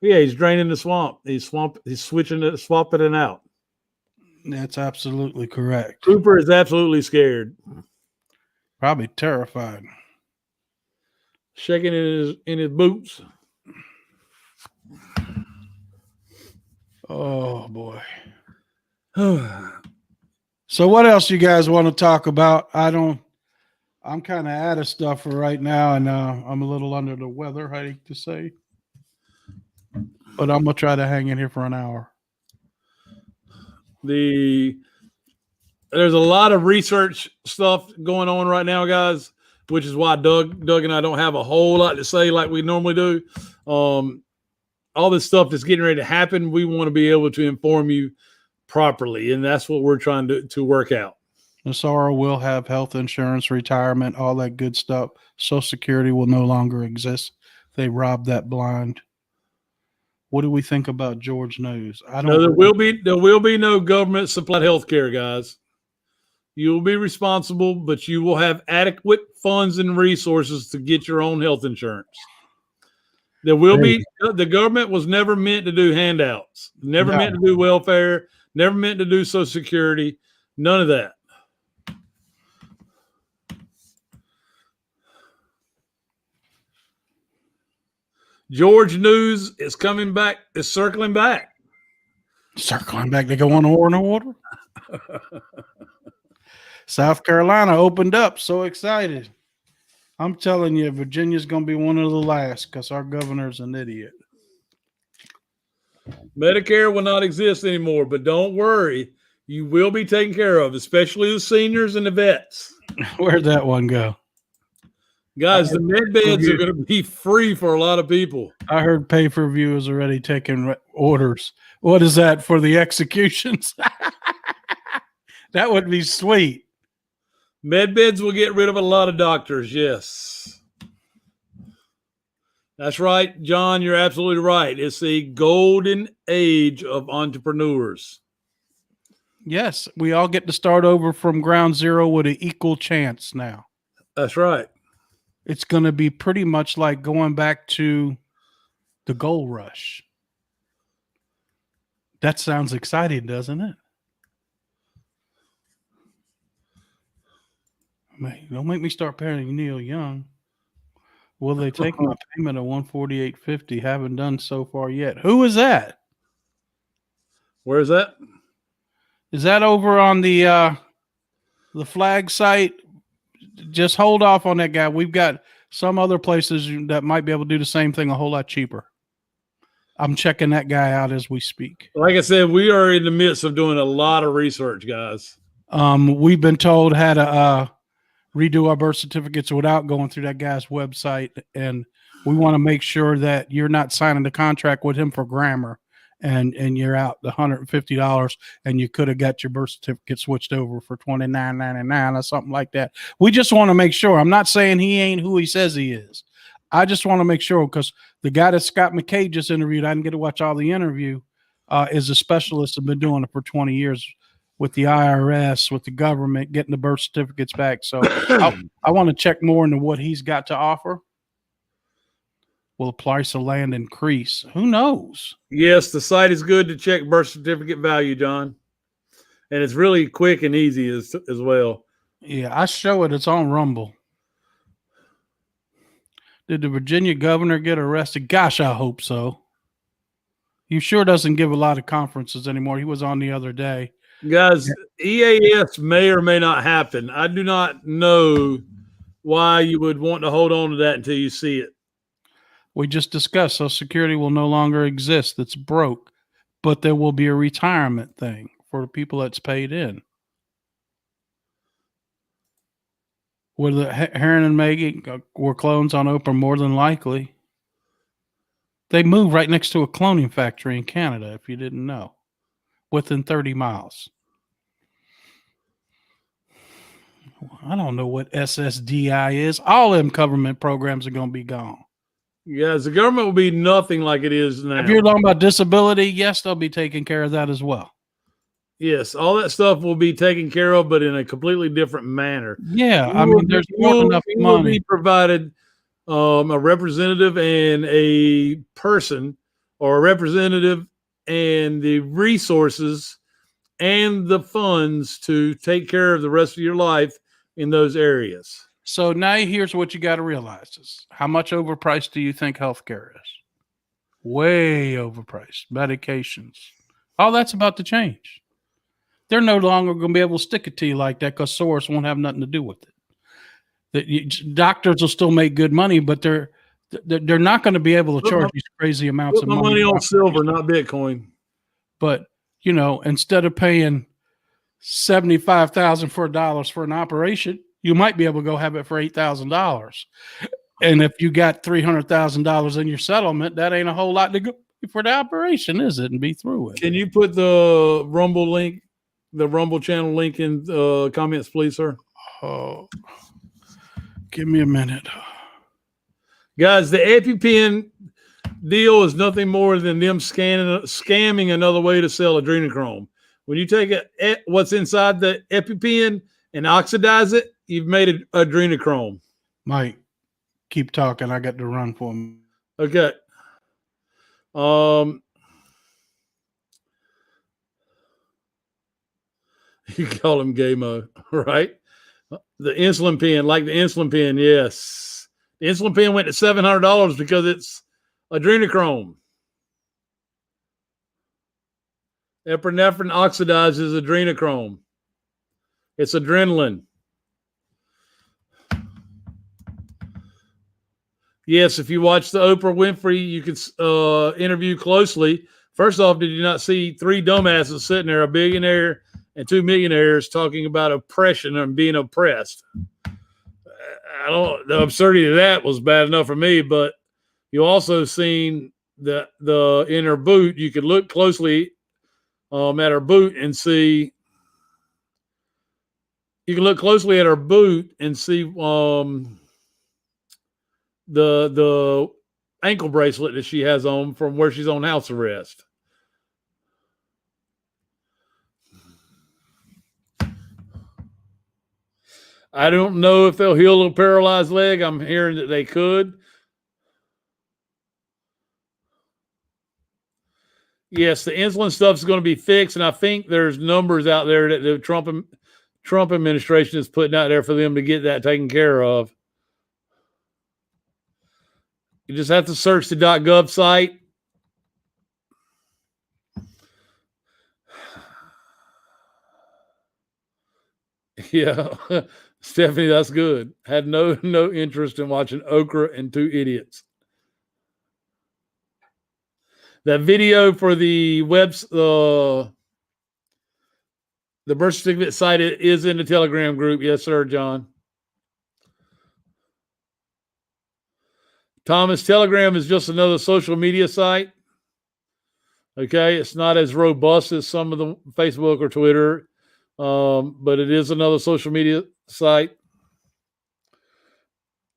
Speaker 2: Yeah, he's draining the swamp. He's swamping it out.
Speaker 1: That's absolutely correct.
Speaker 2: Cooper is absolutely scared.
Speaker 1: Probably terrified.
Speaker 2: Shaking in his boots.
Speaker 1: Oh boy. So what else you guys want to talk about? I'm kind of out of stuff for right now, and I'm a little under the weather, I hate to say. But I'm going to try to hang in here for an hour.
Speaker 2: There's a lot of research stuff going on right now, guys, which is why Doug and I don't have a whole lot to say like we normally do. All this stuff that's getting ready to happen, we want to be able to inform you properly, and that's what we're trying to work out.
Speaker 1: Nassau will have health insurance, retirement, all that good stuff. Social Security will no longer exist. They robbed that blind. What do we think about George News?
Speaker 2: There will be no government supplied health care, guys. You will be responsible, but you will have adequate funds and resources to get your own health insurance. There will be. The government was never meant to do handouts. Never meant to do welfare. Never meant to do Social Security. None of that. George News is coming back. Is circling back.
Speaker 1: Circling back. They go on war in the water. South Carolina opened up. So excited. I'm telling you, Virginia's going to be one of the last because our governor's an idiot.
Speaker 2: Medicare will not exist anymore, but don't worry. You will be taken care of, especially the seniors and the vets.
Speaker 1: Where'd that one go?
Speaker 2: Guys, the med beds are going to be free for a lot of people.
Speaker 1: I heard pay-per-view is already taking orders. What is that for the executions? That would be sweet.
Speaker 2: Med beds will get rid of a lot of doctors, yes. That's right, John, you're absolutely right. It's the golden age of entrepreneurs.
Speaker 1: Yes, we all get to start over from ground zero with an equal chance now.
Speaker 2: That's right.
Speaker 1: It's going to be pretty much like going back to the gold rush. That sounds exciting, doesn't it? Man, don't make me start paying Neil Young. Will they take my payment of $148.50? Haven't done so far yet. Who is that?
Speaker 2: Where is that?
Speaker 1: Is that over on the flag site? Just hold off on that guy. We've got some other places that might be able to do the same thing a whole lot cheaper. I'm checking that guy out as we speak.
Speaker 2: Like I said, we are in the midst of doing a lot of research, guys.
Speaker 1: We've been told how to redo our birth certificates without going through that guy's website, and we want to make sure that you're not signing the contract with him for grammar, and you're out the $150, and you could have got your birth certificate switched over for $29.99 or something like that. We just want to make sure. I'm not saying he ain't who he says he is. I just want to make sure, because the guy that Scott McKay just interviewed, I didn't get to watch all the interview, is a specialist and been doing it for 20 years with the IRS, with the government, getting the birth certificates back. So I want to check more into what he's got to offer. Will the price of land increase? Who knows?
Speaker 2: Yes, the site is good to check birth certificate value, John. And it's really quick and easy as well.
Speaker 1: Yeah, I show it. It's on Rumble. Did the Virginia governor get arrested? Gosh, I hope so. He sure doesn't give a lot of conferences anymore. He was on the other day.
Speaker 2: Guys, EAS may or may not happen. I do not know why you would want to hold on to that until you see it.
Speaker 1: We just discussed Social Security will no longer exist. It's broke, but there will be a retirement thing for the people that's paid in. Were the Heron and Maggie were clones on Oprah? More than likely. They moved right next to a cloning factory in Canada, if you didn't know, within 30 miles. I don't know what SSDI is. All them government programs are going to be gone.
Speaker 2: Yes, the government will be nothing like it is now.
Speaker 1: If you're talking about disability, yes, they'll be taking care of that as well.
Speaker 2: Yes, all that stuff will be taken care of, but in a completely different manner.
Speaker 1: Yeah, I mean, there's more than enough money.
Speaker 2: Will be provided a representative and a person, or a representative and the resources and the funds to take care of the rest of your life in those areas.
Speaker 1: So now here's what you got to realize is how much overpriced do you think healthcare is? Way overpriced. Medications. All that's about to change. They're no longer going to be able to stick it to you like that because Soros won't have nothing to do with it. Doctors will still make good money, but they're not going to be able to charge these crazy amounts of money
Speaker 2: on silver, not Bitcoin.
Speaker 1: But instead of paying $75,000 for an operation, you might be able to go have it for $8,000. And if you got $300,000 in your settlement, that ain't a whole lot to go for the operation, is it? And be through with it.
Speaker 2: Can you put the Rumble link, the Rumble channel link in comments, please, sir?
Speaker 1: Oh, give me a minute.
Speaker 2: Guys, the EpiPen deal is nothing more than them scamming another way to sell adrenochrome. When you take what's inside the EpiPen and oxidize it, you've made adrenochrome.
Speaker 1: Mike, keep talking. I got to run for him.
Speaker 2: Okay. You call him Gamo, right? The insulin pen, like the insulin pen, yes. The insulin pen went to $700 because it's adrenochrome. Epinephrine oxidizes adrenochrome. It's adrenaline. Yes, if you watch the Oprah Winfrey, you could interview closely. First off, did you not see three dumbasses sitting there, a billionaire and two millionaires, talking about oppression and being oppressed? The absurdity of that was bad enough for me, but you also seen the in her boot. You could look closely at her boot and see. You can look closely at her boot and see the ankle bracelet that she has on from where she's on house arrest. I don't know if they'll heal a paralyzed leg. I'm hearing that they could. Yes, the insulin stuff is going to be fixed, and I think there's numbers out there that the Trump administration is putting out there for them to get that taken care of. You just have to search the .gov site. Yeah, Stephanie, that's good. Had no interest in watching Okra and Two Idiots. That video for the the birth certificate site is in the Telegram group. Yes, sir, John. Thomas, Telegram is just another social media site. Okay, it's not as robust as some of the Facebook or Twitter, but it is another social media site.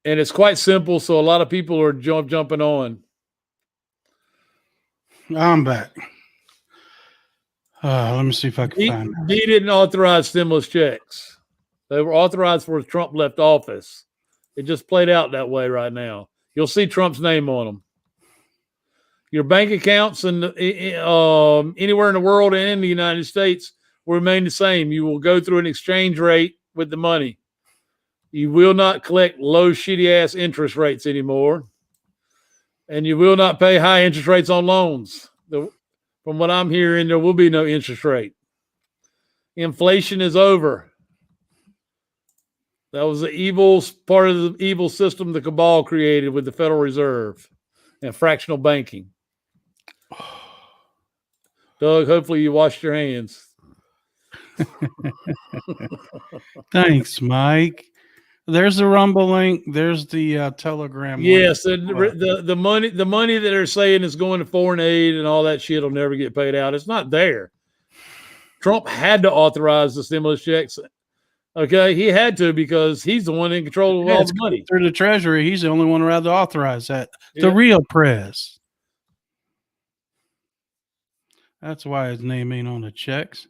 Speaker 2: And it's quite simple, so a lot of people are jumping on.
Speaker 1: I'm back. Let me see if I can find
Speaker 2: He didn't authorize stimulus checks. They were authorized before Trump left office. It just played out that way right now. You'll see Trump's name on them. Your bank accounts and anywhere in the world and in the United States will remain the same. You will go through an exchange rate with the money. You will not collect low, shitty-ass interest rates anymore. And you will not pay high interest rates on loans. From what I'm hearing, there will be no interest rate. Inflation is over. That was the evil part of the evil system the cabal created with the Federal Reserve and fractional banking. Doug, hopefully you washed your hands.
Speaker 1: Thanks, Mike. There's the Rumble link. There's the Telegram.
Speaker 2: Yes, the money that they're saying is going to foreign aid and all that shit will never get paid out. It's not there. Trump had to authorize the stimulus checks. Okay, he had to because he's the one in control of all the money.
Speaker 1: Through the Treasury, he's the only one allowed to authorize that. The real press. That's why his name ain't on the checks.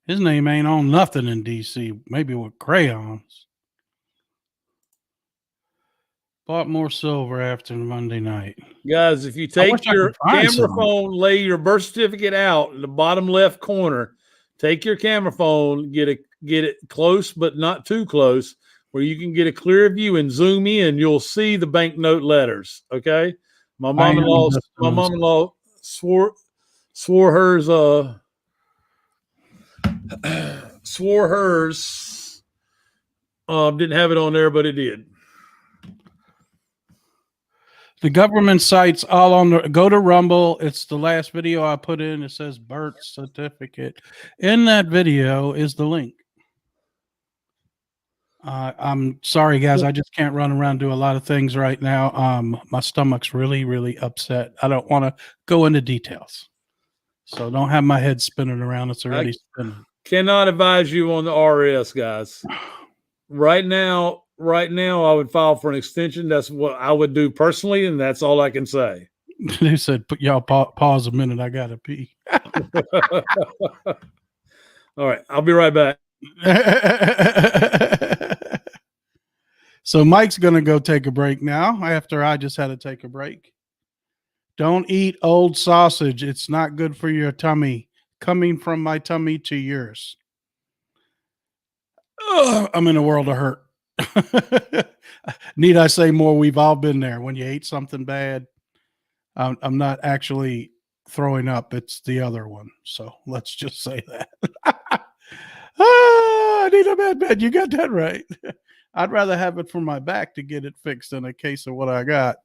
Speaker 1: His name ain't on nothing in D.C., maybe with crayons. Bought more silver after Monday night.
Speaker 2: Guys, if you take your camera phone, lay your birth certificate out in the bottom left corner, take your camera phone, get it close but not too close, where you can get a clear view and zoom in, you'll see the banknote letters. Okay. My mom-in-law swore hers didn't have it on there, but it did.
Speaker 1: The government sites all on the go to Rumble. It's the last video I put in. It says birth certificate. In that video is the link. I'm sorry, guys. I just can't run around and do a lot of things right now. My stomach's really, really upset. I don't want to go into details. So don't have my head spinning around. It's already spinning.
Speaker 2: Cannot advise you on the RS, guys. Right now, I would file for an extension. That's what I would do personally, and that's all I can say.
Speaker 1: They said, y'all pause a minute. I got to pee.
Speaker 2: All right. I'll be right back.
Speaker 1: So Mike's going to go take a break now after I just had to take a break. Don't eat old sausage. It's not good for your tummy. Coming from my tummy to yours. I'm in a world of hurt. Need I say more? We've all been there when you ate something bad. I'm not actually throwing up. It's the other one. So let's just say that. I need a med. You got that right. I'd rather have it for my back to get it fixed in a case of what I got.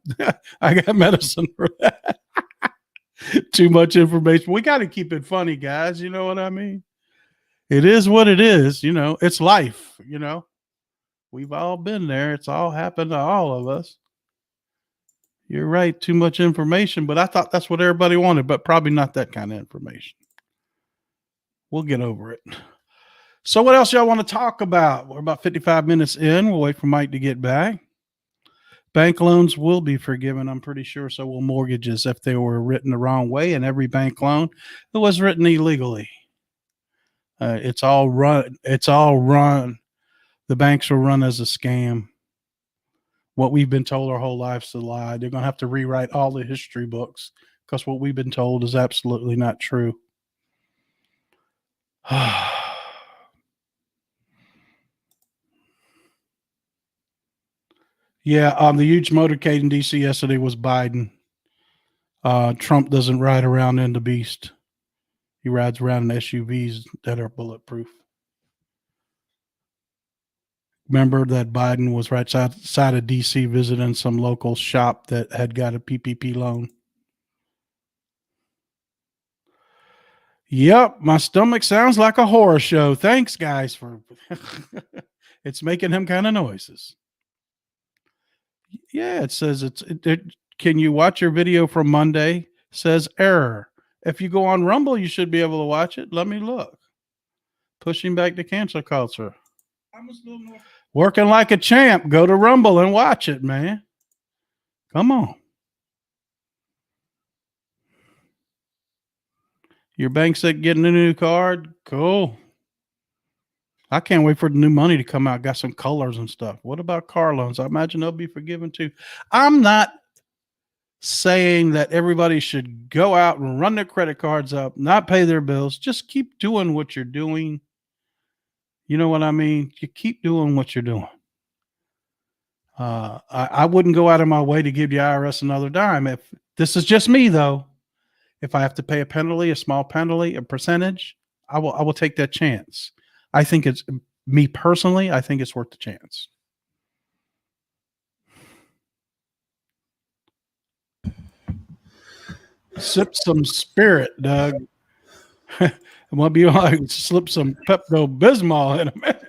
Speaker 1: I got medicine for that. Too much information. We got to keep it funny, guys. You know what I mean? It is what it is. You know, it's life. You know, we've all been there. It's all happened to all of us. You're right. Too much information, but I thought that's what everybody wanted, but probably not that kind of information. We'll get over it. So what else y'all want to talk about? We're about 55 minutes in. We'll wait for Mike to get back. Bank loans will be forgiven, I'm pretty sure. So will mortgages if they were written the wrong way. And every bank loan that was written illegally. It's all run. The banks are run as a scam. What we've been told our whole lives is a lie. They're going to have to rewrite all the history books because what we've been told is absolutely not true. Yeah, the huge motorcade in D.C. yesterday was Biden. Trump doesn't ride around in the beast. He rides around in SUVs that are bulletproof. Remember that Biden was right outside of D.C. visiting some local shop that had got a PPP loan. Yep, my stomach sounds like a horror show. Thanks, guys, for it's making him kind of noises. Yeah, it says can you watch your video from Monday? It says error. If you go on Rumble, you should be able to watch it. Let me look. Pushing back the cancel culture. Working like a champ. Go to Rumble and watch it, man. Come on. Your bank said getting a new card. Cool. I can't wait for the new money to come out. Got some colors and stuff. What about car loans? I imagine they'll be forgiven too. I'm not saying that everybody should go out and run their credit cards up, not pay their bills. Just keep doing what you're doing. You know what I mean? You keep doing what you're doing. I wouldn't go out of my way to give the IRS another dime. If this is just me, though, if I have to pay a penalty, a small penalty, a percentage, I will take that chance. I think it's me personally. I think it's worth the chance. Sip some spirit, Doug. I'm gonna be like slip some Pepto-Bismol in a minute.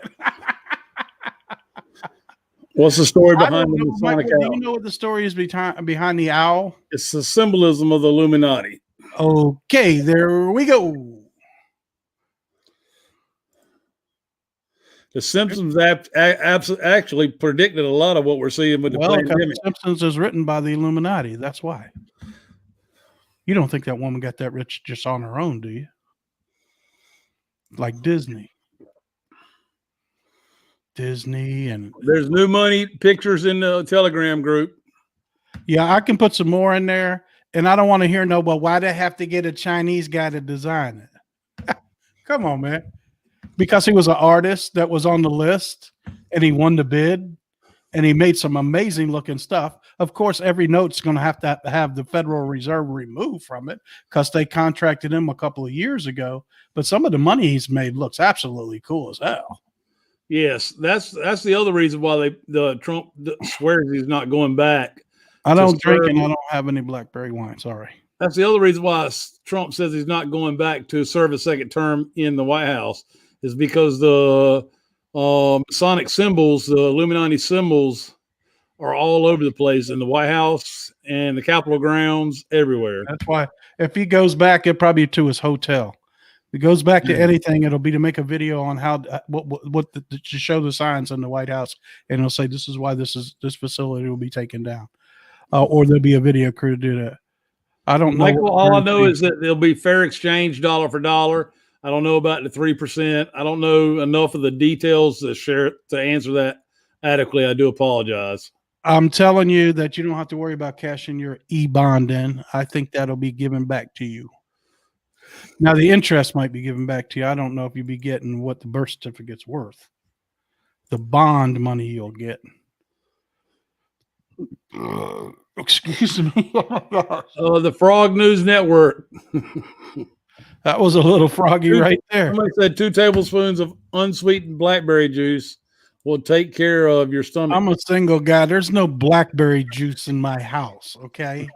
Speaker 2: What's the story behind the Masonic
Speaker 1: Michael,
Speaker 2: owl?
Speaker 1: do you know what the story is behind the owl?
Speaker 2: It's the symbolism of the Illuminati.
Speaker 1: Okay, there we go.
Speaker 2: The Simpsons actually predicted a lot of what we're seeing with the pandemic.
Speaker 1: Simpsons is written by the Illuminati. That's why. You don't think that woman got that rich just on her own, do you? Like Disney. And
Speaker 2: there's new money pictures in the Telegram group.
Speaker 1: Yeah, I can put some more in there. And I don't want to hear well, why they have to get a Chinese guy to design it? Come on, man. Because he was an artist that was on the list and he won the bid and he made some amazing looking stuff. Of course, every note's going to have the Federal Reserve removed from it because they contracted him a couple of years ago. But some of the money he's made looks absolutely cool as hell.
Speaker 2: Yes, that's the other reason why the Trump swears he's not going back.
Speaker 1: I don't drink and I don't have any blackberry wine. Sorry.
Speaker 2: That's the other reason why Trump says he's not going back to serve a second term in the White House is because the Masonic symbols, the Illuminati symbols, are all over the place in the White House and the Capitol grounds, everywhere.
Speaker 1: That's why if he goes back, it'll probably to his hotel. If he goes back to anything, it'll be to make a video on how to show the signs in the White House, and it'll say this is why this facility will be taken down, or there'll be a video crew to do that. I don't know.
Speaker 2: Michael, all I know is that there'll be fair exchange dollar for dollar. I don't know about the 3%. I don't know enough of the details to answer that adequately. I do apologize.
Speaker 1: I'm telling you that you don't have to worry about cashing your e-bond in. I think that'll be given back to you. Now, the interest might be given back to you. I don't know if you'll be getting what the birth certificate's worth. The bond money you'll get. Excuse me. Oh my gosh.
Speaker 2: The Frog News Network.
Speaker 1: That was a little froggy right there.
Speaker 2: Somebody said 2 tablespoons of unsweetened blackberry juice will take care of your stomach.
Speaker 1: I'm a single guy. There's no blackberry juice in my house. Okay.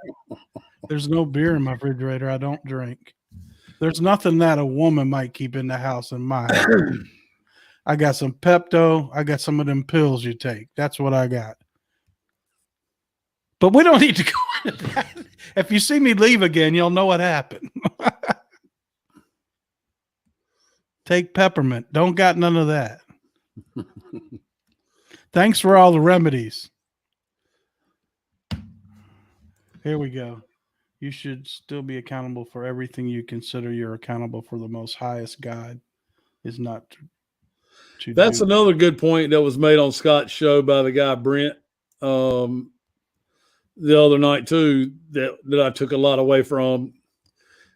Speaker 1: There's no beer in my refrigerator. I don't drink. There's nothing that a woman might keep in the house in my house. I got some Pepto. I got some of them pills you take. That's what I got. But we don't need to go into that. If you see me leave again, you'll know what happened. Take peppermint. Don't got none of that. Thanks for all the remedies. Here we go. You should still be accountable for everything you consider you're accountable for. The most highest God is not to
Speaker 2: That's
Speaker 1: do.
Speaker 2: another good point that was made on Scott's show by the guy Brent the other night too, that I took a lot away from.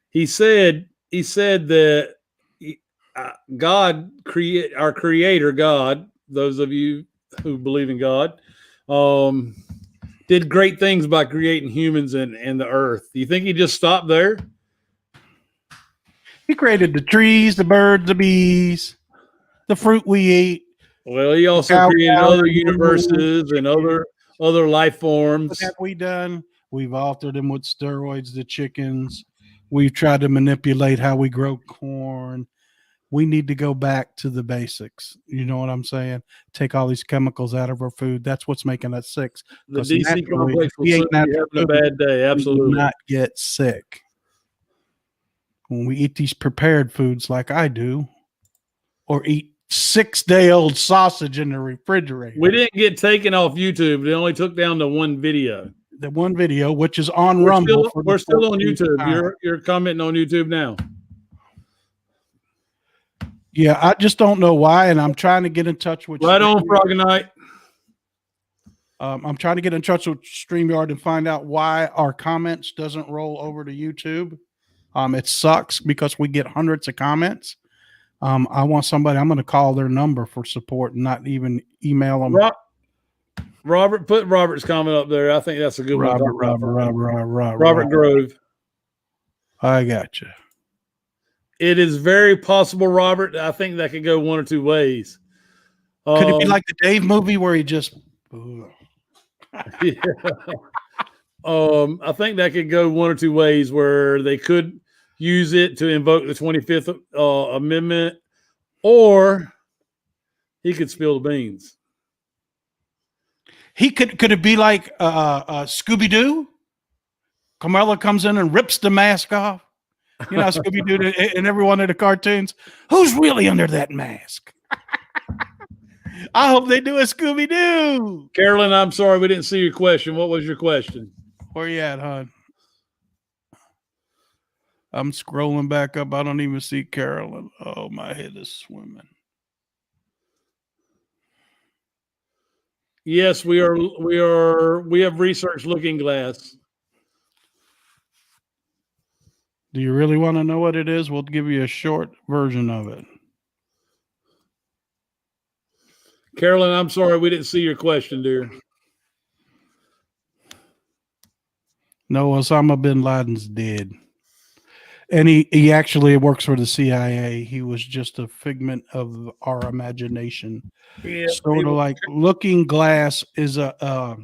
Speaker 2: He said that God, our creator God, those of you who believe in God, did great things by creating humans and the earth. Do you think he just stopped there?
Speaker 1: He created the trees, the birds, the bees, the fruit we eat.
Speaker 2: Well, he also
Speaker 1: Cow,
Speaker 2: created
Speaker 1: cow,
Speaker 2: other
Speaker 1: and
Speaker 2: universes and other life forms.
Speaker 1: What have we done? We've altered them with steroids, the chickens. We've tried to manipulate how we grow corn. We need to go back to the basics. You know what I'm saying? Take all these chemicals out of our food. That's what's making us sick.
Speaker 2: The
Speaker 1: 'Cause
Speaker 2: DC
Speaker 1: naturally,
Speaker 2: complex will
Speaker 1: we
Speaker 2: soon
Speaker 1: ain't
Speaker 2: be
Speaker 1: natural
Speaker 2: having a bad day.
Speaker 1: We do
Speaker 2: Absolutely.
Speaker 1: not get sick when we eat these prepared foods like I do, or eat 6-day-old sausage in the refrigerator.
Speaker 2: We didn't get taken off YouTube. They only took down the one video.
Speaker 1: The one video, which is on
Speaker 2: We're
Speaker 1: Rumble.
Speaker 2: still,
Speaker 1: for the
Speaker 2: we're still on
Speaker 1: 14th
Speaker 2: YouTube.
Speaker 1: time.
Speaker 2: You're commenting on YouTube now.
Speaker 1: Yeah, I just don't know why, and I'm trying to get in touch with
Speaker 2: Right on,
Speaker 1: StreamYard.
Speaker 2: Frog Night.
Speaker 1: I'm trying to get in touch with StreamYard and find out why our comments doesn't roll over to YouTube. It sucks because we get hundreds of comments. I want somebody. I'm going to call their number for support and not even email them.
Speaker 2: Robert, put Robert's comment up there. I think that's a good one. Robert Grove.
Speaker 1: I got you.
Speaker 2: It is very possible, Robert. I think that could go one or two ways.
Speaker 1: Could it be like the Dave movie where he just?
Speaker 2: Yeah. I think that could go one or two ways, where they could use it to invoke the 25th Amendment, or he could spill the beans.
Speaker 1: He could it be like Scooby Doo? Carmela comes in and rips the mask off. You know, Scooby Doo in every one of the cartoons. Who's really under that mask? I hope they do a Scooby Doo.
Speaker 2: Carolyn, I'm sorry we didn't see your question. What was your question?
Speaker 1: Where you at, hon? I'm scrolling back up. I don't even see Carolyn. Oh, my head is swimming.
Speaker 2: Yes, we have research Looking Glass.
Speaker 1: Do you really want to know what it is? We'll give you a short version of it.
Speaker 2: Carolyn, I'm sorry we didn't see your question, dear.
Speaker 1: No, Osama bin Laden's dead. And he actually works for the CIA. He was just a figment of our imagination.
Speaker 2: Yeah,
Speaker 1: Sort of like Looking Glass is a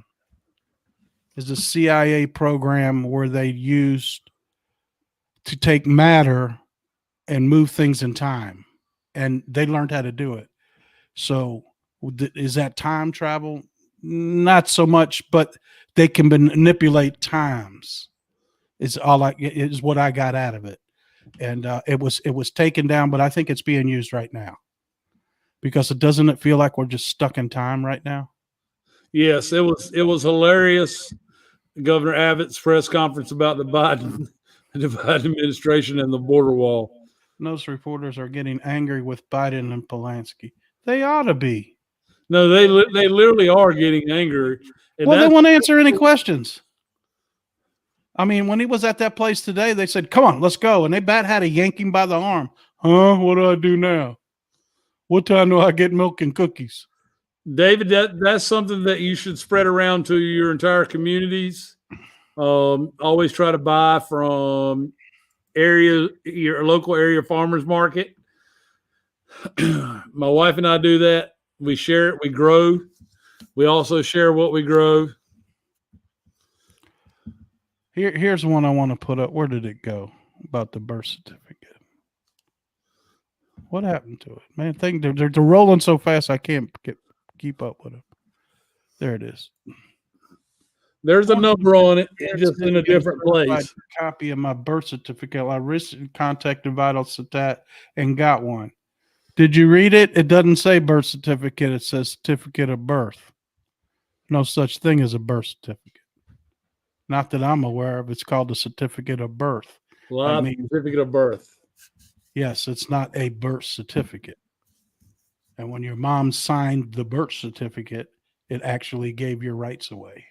Speaker 1: CIA program where they used to take matter and move things in time, and they learned how to do it. So is that time travel? Not so much, but they can manipulate times. Is what I got out of it. And it was taken down, but I think it's being used right now, because doesn't it feel like we're just stuck in time right now?
Speaker 2: Yes, it was hilarious. Governor Abbott's press conference about the Biden administration and the border wall.
Speaker 1: Those reporters are getting angry with Biden and Polanski. They ought to be.
Speaker 2: No, they literally are getting angry.
Speaker 1: Well, they won't answer any questions. I mean, when he was at that place today, they said, "Come on, let's go," and they had to yank him by the arm. Huh? What do I do now? What time do I get milk and cookies?
Speaker 2: David, that's something that you should spread around to your entire communities. Always try to buy from your local area farmers market. My wife and I do that. We share it. We grow. We also share what we grow.
Speaker 1: Here's one I want to put up. Where did it go? About the birth certificate. What happened to it, man? They're rolling so fast I can't keep up with them. There it is.
Speaker 2: There's a number on it, just in a different place.
Speaker 1: Copy of my birth certificate. I recently contacted Vital Stat and got one. Did you read it? It doesn't say birth certificate. It says certificate of birth. No such thing as a birth certificate. Not that I'm aware of. It's called a certificate of birth.
Speaker 2: Certificate of birth.
Speaker 1: Yes, it's not a birth certificate. And when your mom signed the birth certificate, it actually gave your rights away.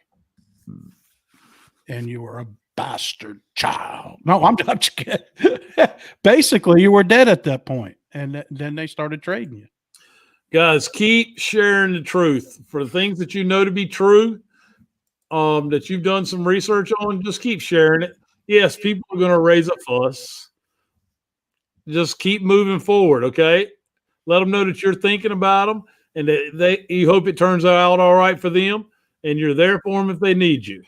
Speaker 1: And you were a bastard child. No, I'm not kidding. Basically, you were dead at that point. And then they started trading you.
Speaker 2: Guys, keep sharing the truth. For the things that you know to be true, that you've done some research on, just keep sharing it. Yes, people are going to raise a fuss. Just keep moving forward, okay? Let them know that you're thinking about them and that you hope it turns out all right for them, and you're there for them if they need you.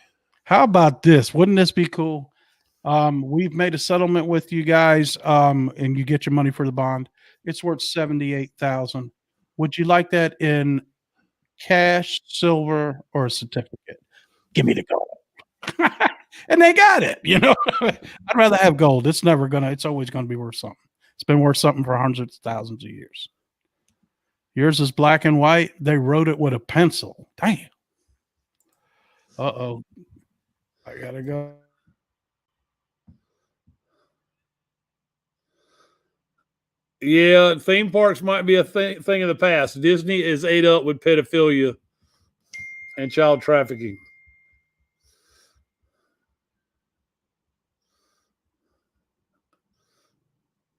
Speaker 1: How about this? Wouldn't this be cool? We've made a settlement with you guys, and you get your money for the bond. It's worth $78,000. Would you like that in cash, silver, or a certificate? Give me the gold. And they got it. I'd rather have gold. It's always gonna be worth something. It's been worth something for hundreds of thousands of years. Yours is black and white. They wrote it with a pencil. Damn. Uh-oh. I gotta go.
Speaker 2: Yeah, theme parks might be a thing of the past. Disney is ate up with pedophilia and child trafficking.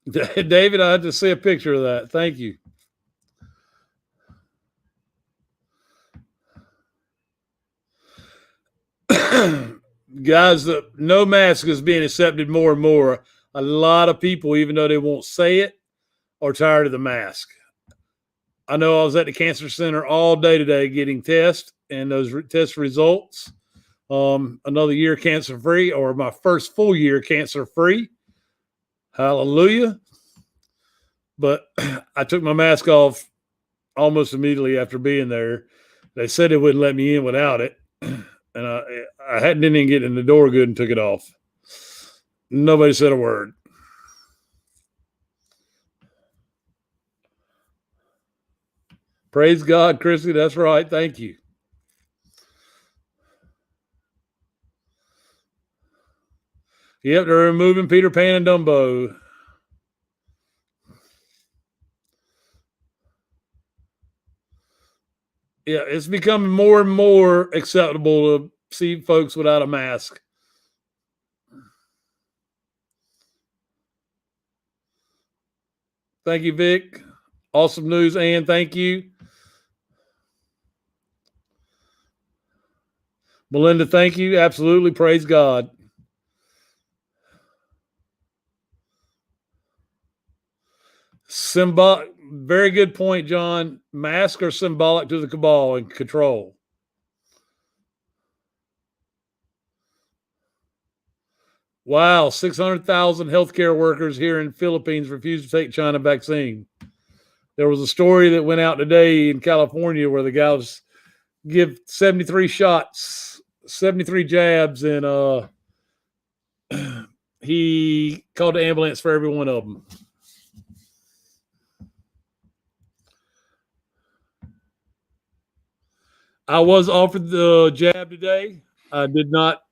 Speaker 2: David, I had to see a picture of that. Thank you. Guys, no mask is being accepted more and more. A lot of people, even though they won't say it, are tired of the mask. I know I was at the cancer center all day today getting tests, and those test results, another year cancer free, or my first full year cancer free. Hallelujah. But I took my mask off almost immediately after being there. They said they wouldn't let me in without it. And I didn't even get in the door good and took it off. Nobody said a word. Praise God, Chrissy. That's right. Thank you. Yep, they're removing Peter Pan and Dumbo. Yeah, it's becoming more and more acceptable to see folks without a mask. Thank you, Vic. Awesome news, Ann. Thank you. Melinda, thank you. Absolutely. Praise God. Very good point, John. Masks are symbolic to the cabal and control. Wow, 600,000 healthcare workers here in Philippines refuse to take China vaccine. There was a story that went out today in California where the guy was give 73 shots, 73 jabs, and he called the ambulance for every one of them. I was offered the jab today. I did not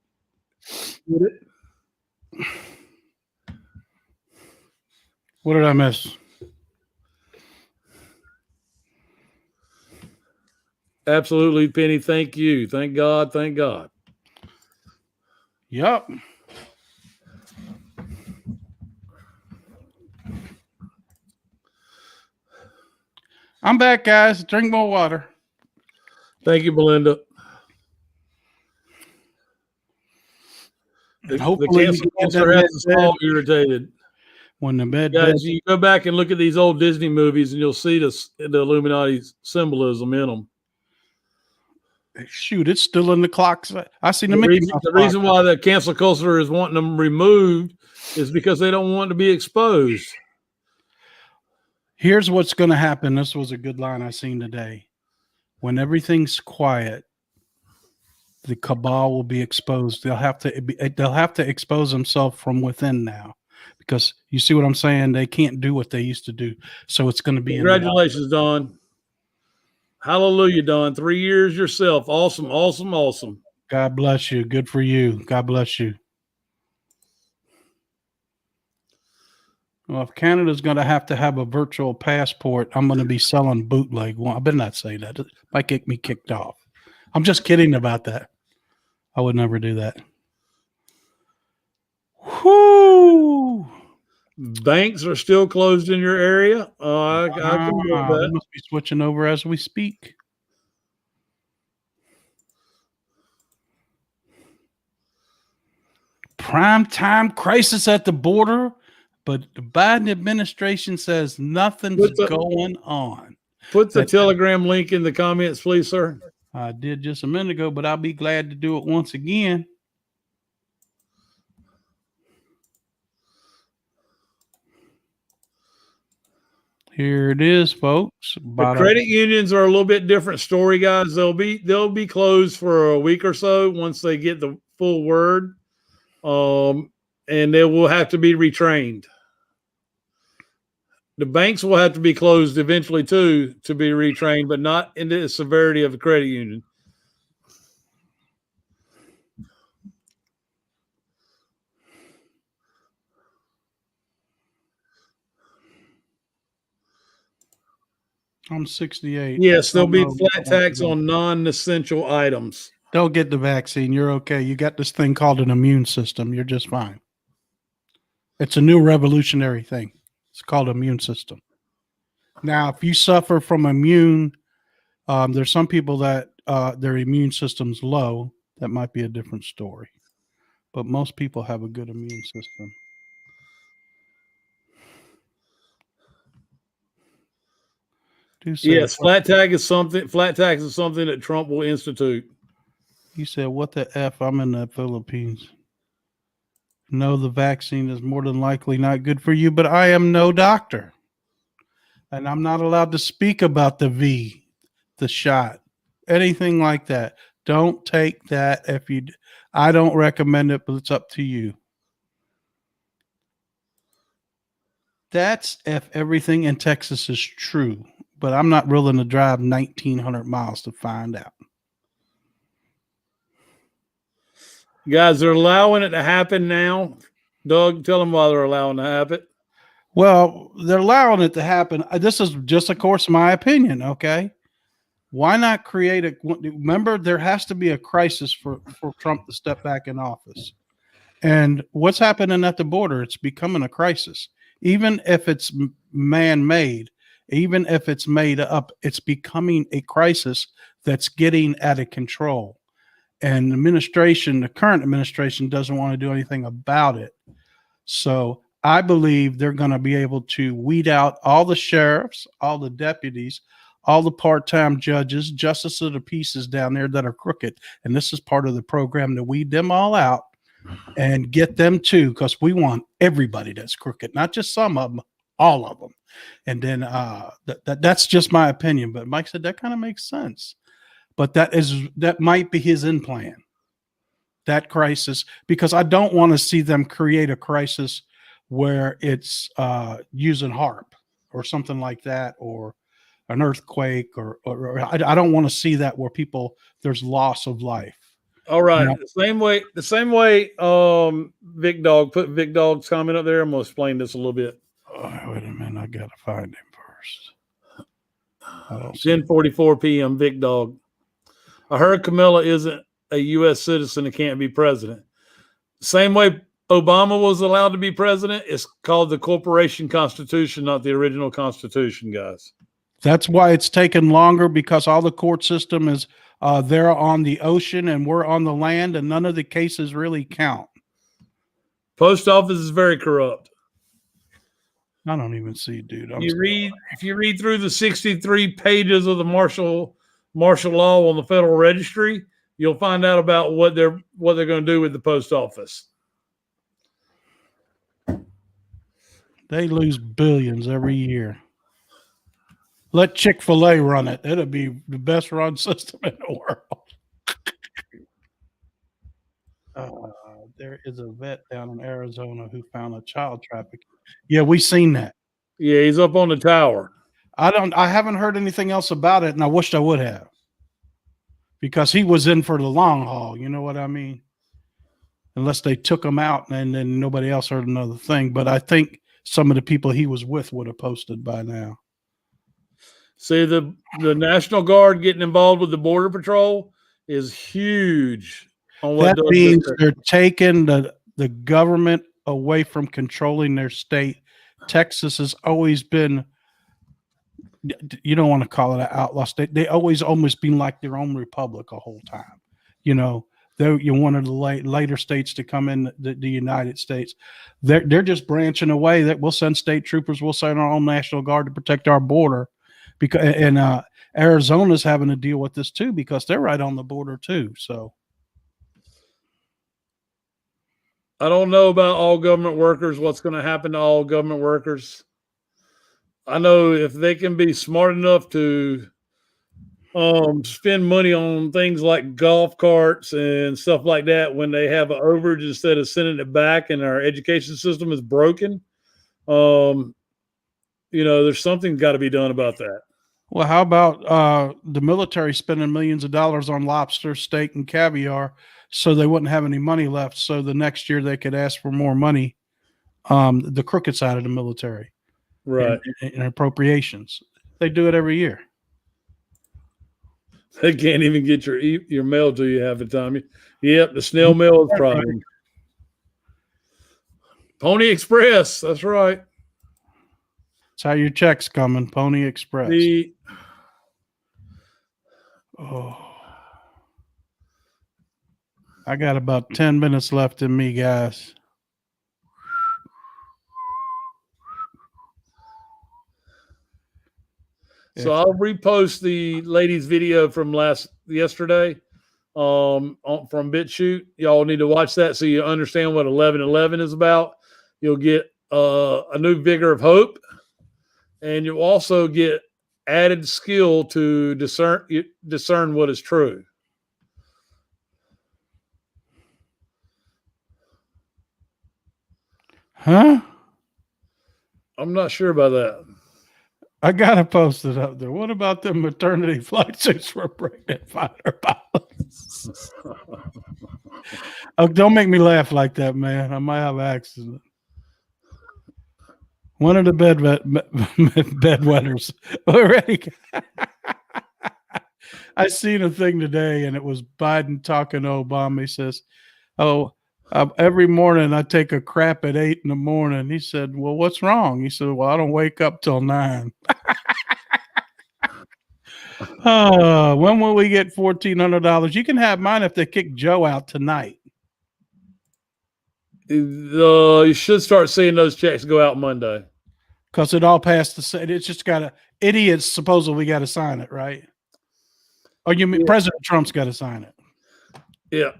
Speaker 2: get it.
Speaker 1: What did I miss?
Speaker 2: Absolutely, Penny. Thank you. Thank God. Thank God.
Speaker 1: Yep. I'm back, guys. Drink more water.
Speaker 2: Thank you, Belinda. The
Speaker 1: Hopefully,
Speaker 2: cancel
Speaker 1: you get
Speaker 2: culture
Speaker 1: that
Speaker 2: has us all irritated.
Speaker 1: when the bed
Speaker 2: Guys, you go back and look at these old Disney movies, and you'll see the Illuminati symbolism in them.
Speaker 1: shoot, it's still in the clocks. I seen the
Speaker 2: The reason why the cancel culture is wanting them removed is because they don't want to be exposed.
Speaker 1: Here's what's going to happen. This was a good line I seen today. When everything's quiet, the cabal will be exposed. They'll have to expose themselves from within now, because you see what I'm saying? They can't do what they used to do. So it's going to be
Speaker 2: Congratulations, Don. Hallelujah, Don. 3 years yourself. Awesome, awesome, awesome.
Speaker 1: God bless you. Good for you. God bless you. Well, if Canada's going to have a virtual passport, I'm going to be selling bootleg. Well, I better not say that. It might get me kicked off. I'm just kidding about that. I would never do that. Whoo!
Speaker 2: Banks are still closed in your area. I can believe that.
Speaker 1: They must be switching over as we speak. Prime time crisis at the border, but the Biden administration says nothing's going on.
Speaker 2: Put the Telegram link in the comments, please, sir.
Speaker 1: I did just a minute ago, but I'll be glad to do it once again. Here it is, folks.
Speaker 2: The credit unions are a little bit different story, guys. They'll be closed for a week or so once they get the full word, and they will have to be retrained. The banks will have to be closed eventually too to be retrained, but not in the severity of a credit union.
Speaker 1: I'm 68.
Speaker 2: Yes, there'll be flat tax on non-essential items.
Speaker 1: Don't get the vaccine. You're okay. You got this thing called an immune system. You're just fine. It's a new revolutionary thing. It's called immune system. Now, if you suffer from there's some people that their immune system's low. That might be a different story. But most people have a good immune system.
Speaker 2: Yes, flat tax is something that Trump will institute.
Speaker 1: You said, what the F? I'm in the Philippines. No, the vaccine is more than likely not good for you, but I am no doctor. And I'm not allowed to speak about the shot, anything like that. Don't take that I don't recommend it, but it's up to you. That's if everything in Texas is true, but I'm not willing to drive 1,900 miles to find out.
Speaker 2: Guys, they're allowing it to happen now. Doug, tell them why they're allowing it to happen.
Speaker 1: Well, they're allowing it to happen. This is just, of course, my opinion, okay? Why not remember, there has to be a crisis for Trump to step back in office. And what's happening at the border, it's becoming a crisis. Even if it's man-made, even if it's made up, it's becoming a crisis that's getting out of control. And the current administration doesn't want to do anything about it. So I believe they're going to be able to weed out all the sheriffs, all the deputies, all the part-time judges, justice of the peace down there that are crooked. And this is part of the program to weed them all out and get them too, because we want everybody that's crooked, not just some of them, all of them. And then that's just my opinion. But Mike said that kind of makes sense. But that might be his end plan, that crisis, because I don't want to see them create a crisis where it's using HAARP or something like that, or an earthquake, or I don't want to see that where there's loss of life.
Speaker 2: All right. The same way Vic Dog, put Vic Dog's comment up there. I'm going to explain this a little bit.
Speaker 1: Wait a minute. I got to find him first.
Speaker 2: 10:44 p.m. Vic Dog. I heard Camilla isn't a U.S. citizen and can't be president. Same way Obama was allowed to be president. It's called the Corporation Constitution, not the original Constitution, guys.
Speaker 1: That's why it's taken longer, because all the court system is they're on the ocean and we're on the land, and none of the cases really count.
Speaker 2: Post office is very corrupt.
Speaker 1: I don't even see, dude.
Speaker 2: If you read through the 63 pages of the martial law on the Federal Registry, you'll find out about what they're going to do with the post office.
Speaker 1: They lose billions every year. Let Chick-fil-A run it. It'll be the best run system in the world. There is a vet down in Arizona who found a child trafficking. Yeah, we seen that.
Speaker 2: Yeah, he's up on the tower.
Speaker 1: I haven't heard anything else about it, and I wished I would have. Because he was in for the long haul, you know what I mean? Unless they took him out and then nobody else heard another thing. But I think some of the people he was with would have posted by now.
Speaker 2: See, the National Guard getting involved with the Border Patrol is huge.
Speaker 1: That means they're taking the government away from controlling their state. Texas has always been, you don't want to call it an outlaw state. They always almost been like their own republic a whole time. You know, you're one of the later states to come in the United States. They're just branching away. That we'll send state troopers, we'll send our own National Guard to protect our border. And Arizona's having to deal with this too because they're right on the border too. So
Speaker 2: I don't know about all government workers, what's going to happen to all government workers. I know if they can be smart enough to spend money on things like golf carts and stuff like that when they have an overage instead of sending it back and our education system is broken, there's something got to be done about that.
Speaker 1: Well, how about the military spending millions of dollars on lobster, steak, and caviar so they wouldn't have any money left, so the next year they could ask for more money, the crooked side of the military.
Speaker 2: Right.
Speaker 1: And appropriations. They do it every year.
Speaker 2: They can't even get your mail to you half the time. Yep, the snail mail is a problem. Pony Express, that's right.
Speaker 1: That's how your check's coming, Pony Express. I got about 10 minutes left in me, guys.
Speaker 2: So I'll repost the lady's video from yesterday from BitChute. Y'all need to watch that so you understand what 1111 is about. You'll get a new vigor of hope, and you'll also get added skill to discern what is true.
Speaker 1: Huh?
Speaker 2: I'm not sure about that.
Speaker 1: I gotta post it up there. What about the maternity flight suits for pregnant fighter pilots? Oh, don't make me laugh like that, man. I might have an accident. One of the bedwetters already. I seen a thing today, and it was Biden talking to Obama. He says, every morning I take a crap at 8 a.m. He said, well, what's wrong? He said, well, I don't wake up till 9. When will we get $1,400? You can have mine if they kick Joe out tonight.
Speaker 2: You should start seeing those checks go out Monday.
Speaker 1: Because it all passed it's just idiots supposedly got to sign it, right? Or you mean President Trump's got to sign it?
Speaker 2: Yeah.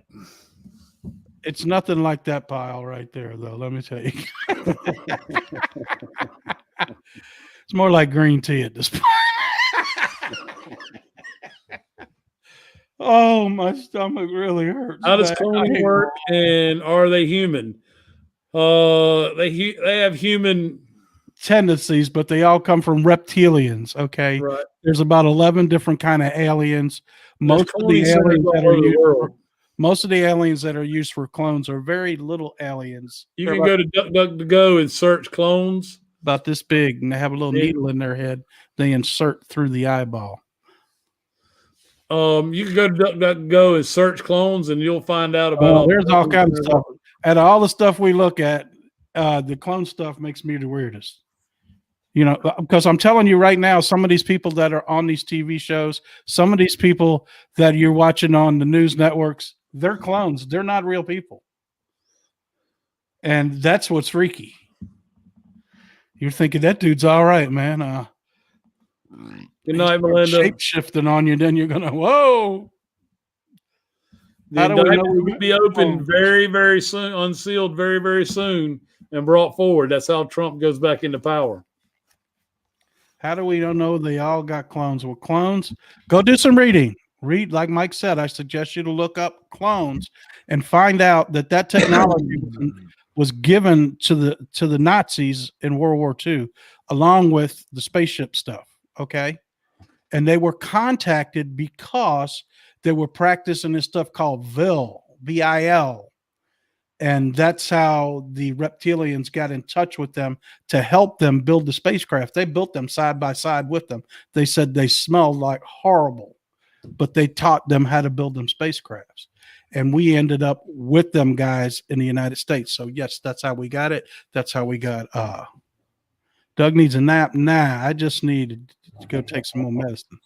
Speaker 1: It's nothing like that pile right there, though. Let me tell you. It's more like green tea at this point. Oh, my stomach really hurts.
Speaker 2: How does cloning work, and are they human? They have human
Speaker 1: tendencies, but they all come from reptilians. Okay,
Speaker 2: right.
Speaker 1: There's about 11 different kind of aliens. Most of the aliens that are used for clones are very little aliens.
Speaker 2: You can go to DuckDuckGo and search clones
Speaker 1: about this big, and they have a little needle in their head. They insert through the eyeball.
Speaker 2: You can go to DuckDuckGo and search clones, and you'll find out about.
Speaker 1: There's all kinds of stuff. Out of all the stuff we look at, the clone stuff makes me the weirdest. You know, because I'm telling you right now, some of these people that are on these TV shows, some of these people that you're watching on the news networks, they're clones. They're not real people. And that's what's freaky. You're thinking that dude's all right, man.
Speaker 2: Good night, Melinda.
Speaker 1: Shape shifting on you, then you're gonna whoa.
Speaker 2: The
Speaker 1: How do we know
Speaker 2: indictment
Speaker 1: we
Speaker 2: will be opened very, very soon, unsealed very, very soon, and brought forward. That's how Trump goes back into power.
Speaker 1: How do we don't know they all got clones? Well, clones, go do some reading. Read, like Mike said, I suggest you to look up clones and find out that technology was given to the Nazis in World War II, along with the spaceship stuff. Okay. And they were contacted because they were practicing this stuff called VIL, VIL. And that's how the reptilians got in touch with them to help them build the spacecraft. They built them side by side with them. They said they smelled like horrible, but they taught them how to build them spacecrafts. And we ended up with them guys in the United States. So yes, that's how we got it. That's how we got Doug needs a nap. Nah, I just need to go take some more medicine.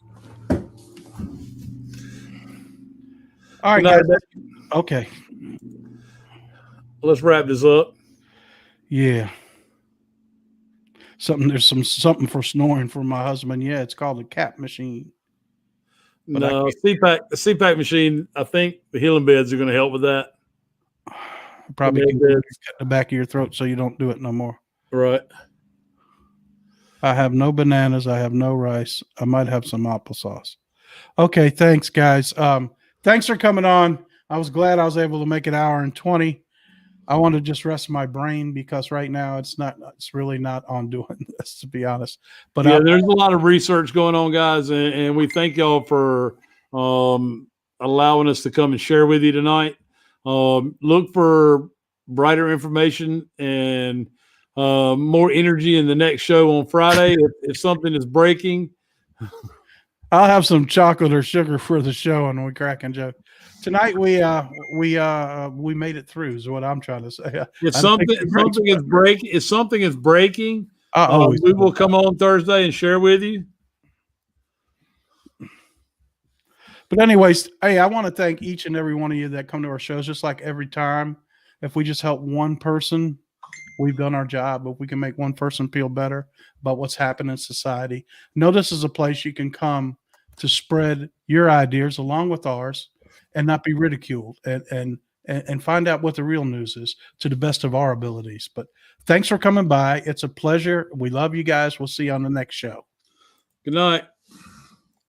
Speaker 1: All right, guys. Okay.
Speaker 2: Let's wrap this up.
Speaker 1: Yeah. There's something for snoring for my husband. Yeah, it's called a CAP machine. But
Speaker 2: no, the CPAP machine, I think the healing beds are going to help with that.
Speaker 1: Probably can cut the back of your throat so you don't do it no more.
Speaker 2: Right.
Speaker 1: I have no bananas. I have no rice. I might have some applesauce. Okay, thanks, guys. Thanks for coming on. I was glad I was able to make an hour and 20. I want to just rest my brain because right now it's really not on doing this, to be honest. But
Speaker 2: yeah, there's a lot of research going on, guys, and we thank y'all for allowing us to come and share with you tonight. Look for brighter information and more energy in the next show on Friday. If something is breaking,
Speaker 1: I'll have some chocolate or sugar for the show, and we crack and joke. Tonight we made it through is what I'm trying to say.
Speaker 2: If something is breaking, we will come on Thursday and share with you.
Speaker 1: But anyways, hey, I want to thank each and every one of you that come to our shows. Just like every time, if we just help one person, we've done our job. If we can make one person feel better about what's happening in society, know this is a place you can come to spread your ideas along with ours and not be ridiculed and find out what the real news is to the best of our abilities. But thanks for coming by. It's a pleasure. We love you guys. We'll see you on the next show.
Speaker 2: Good night.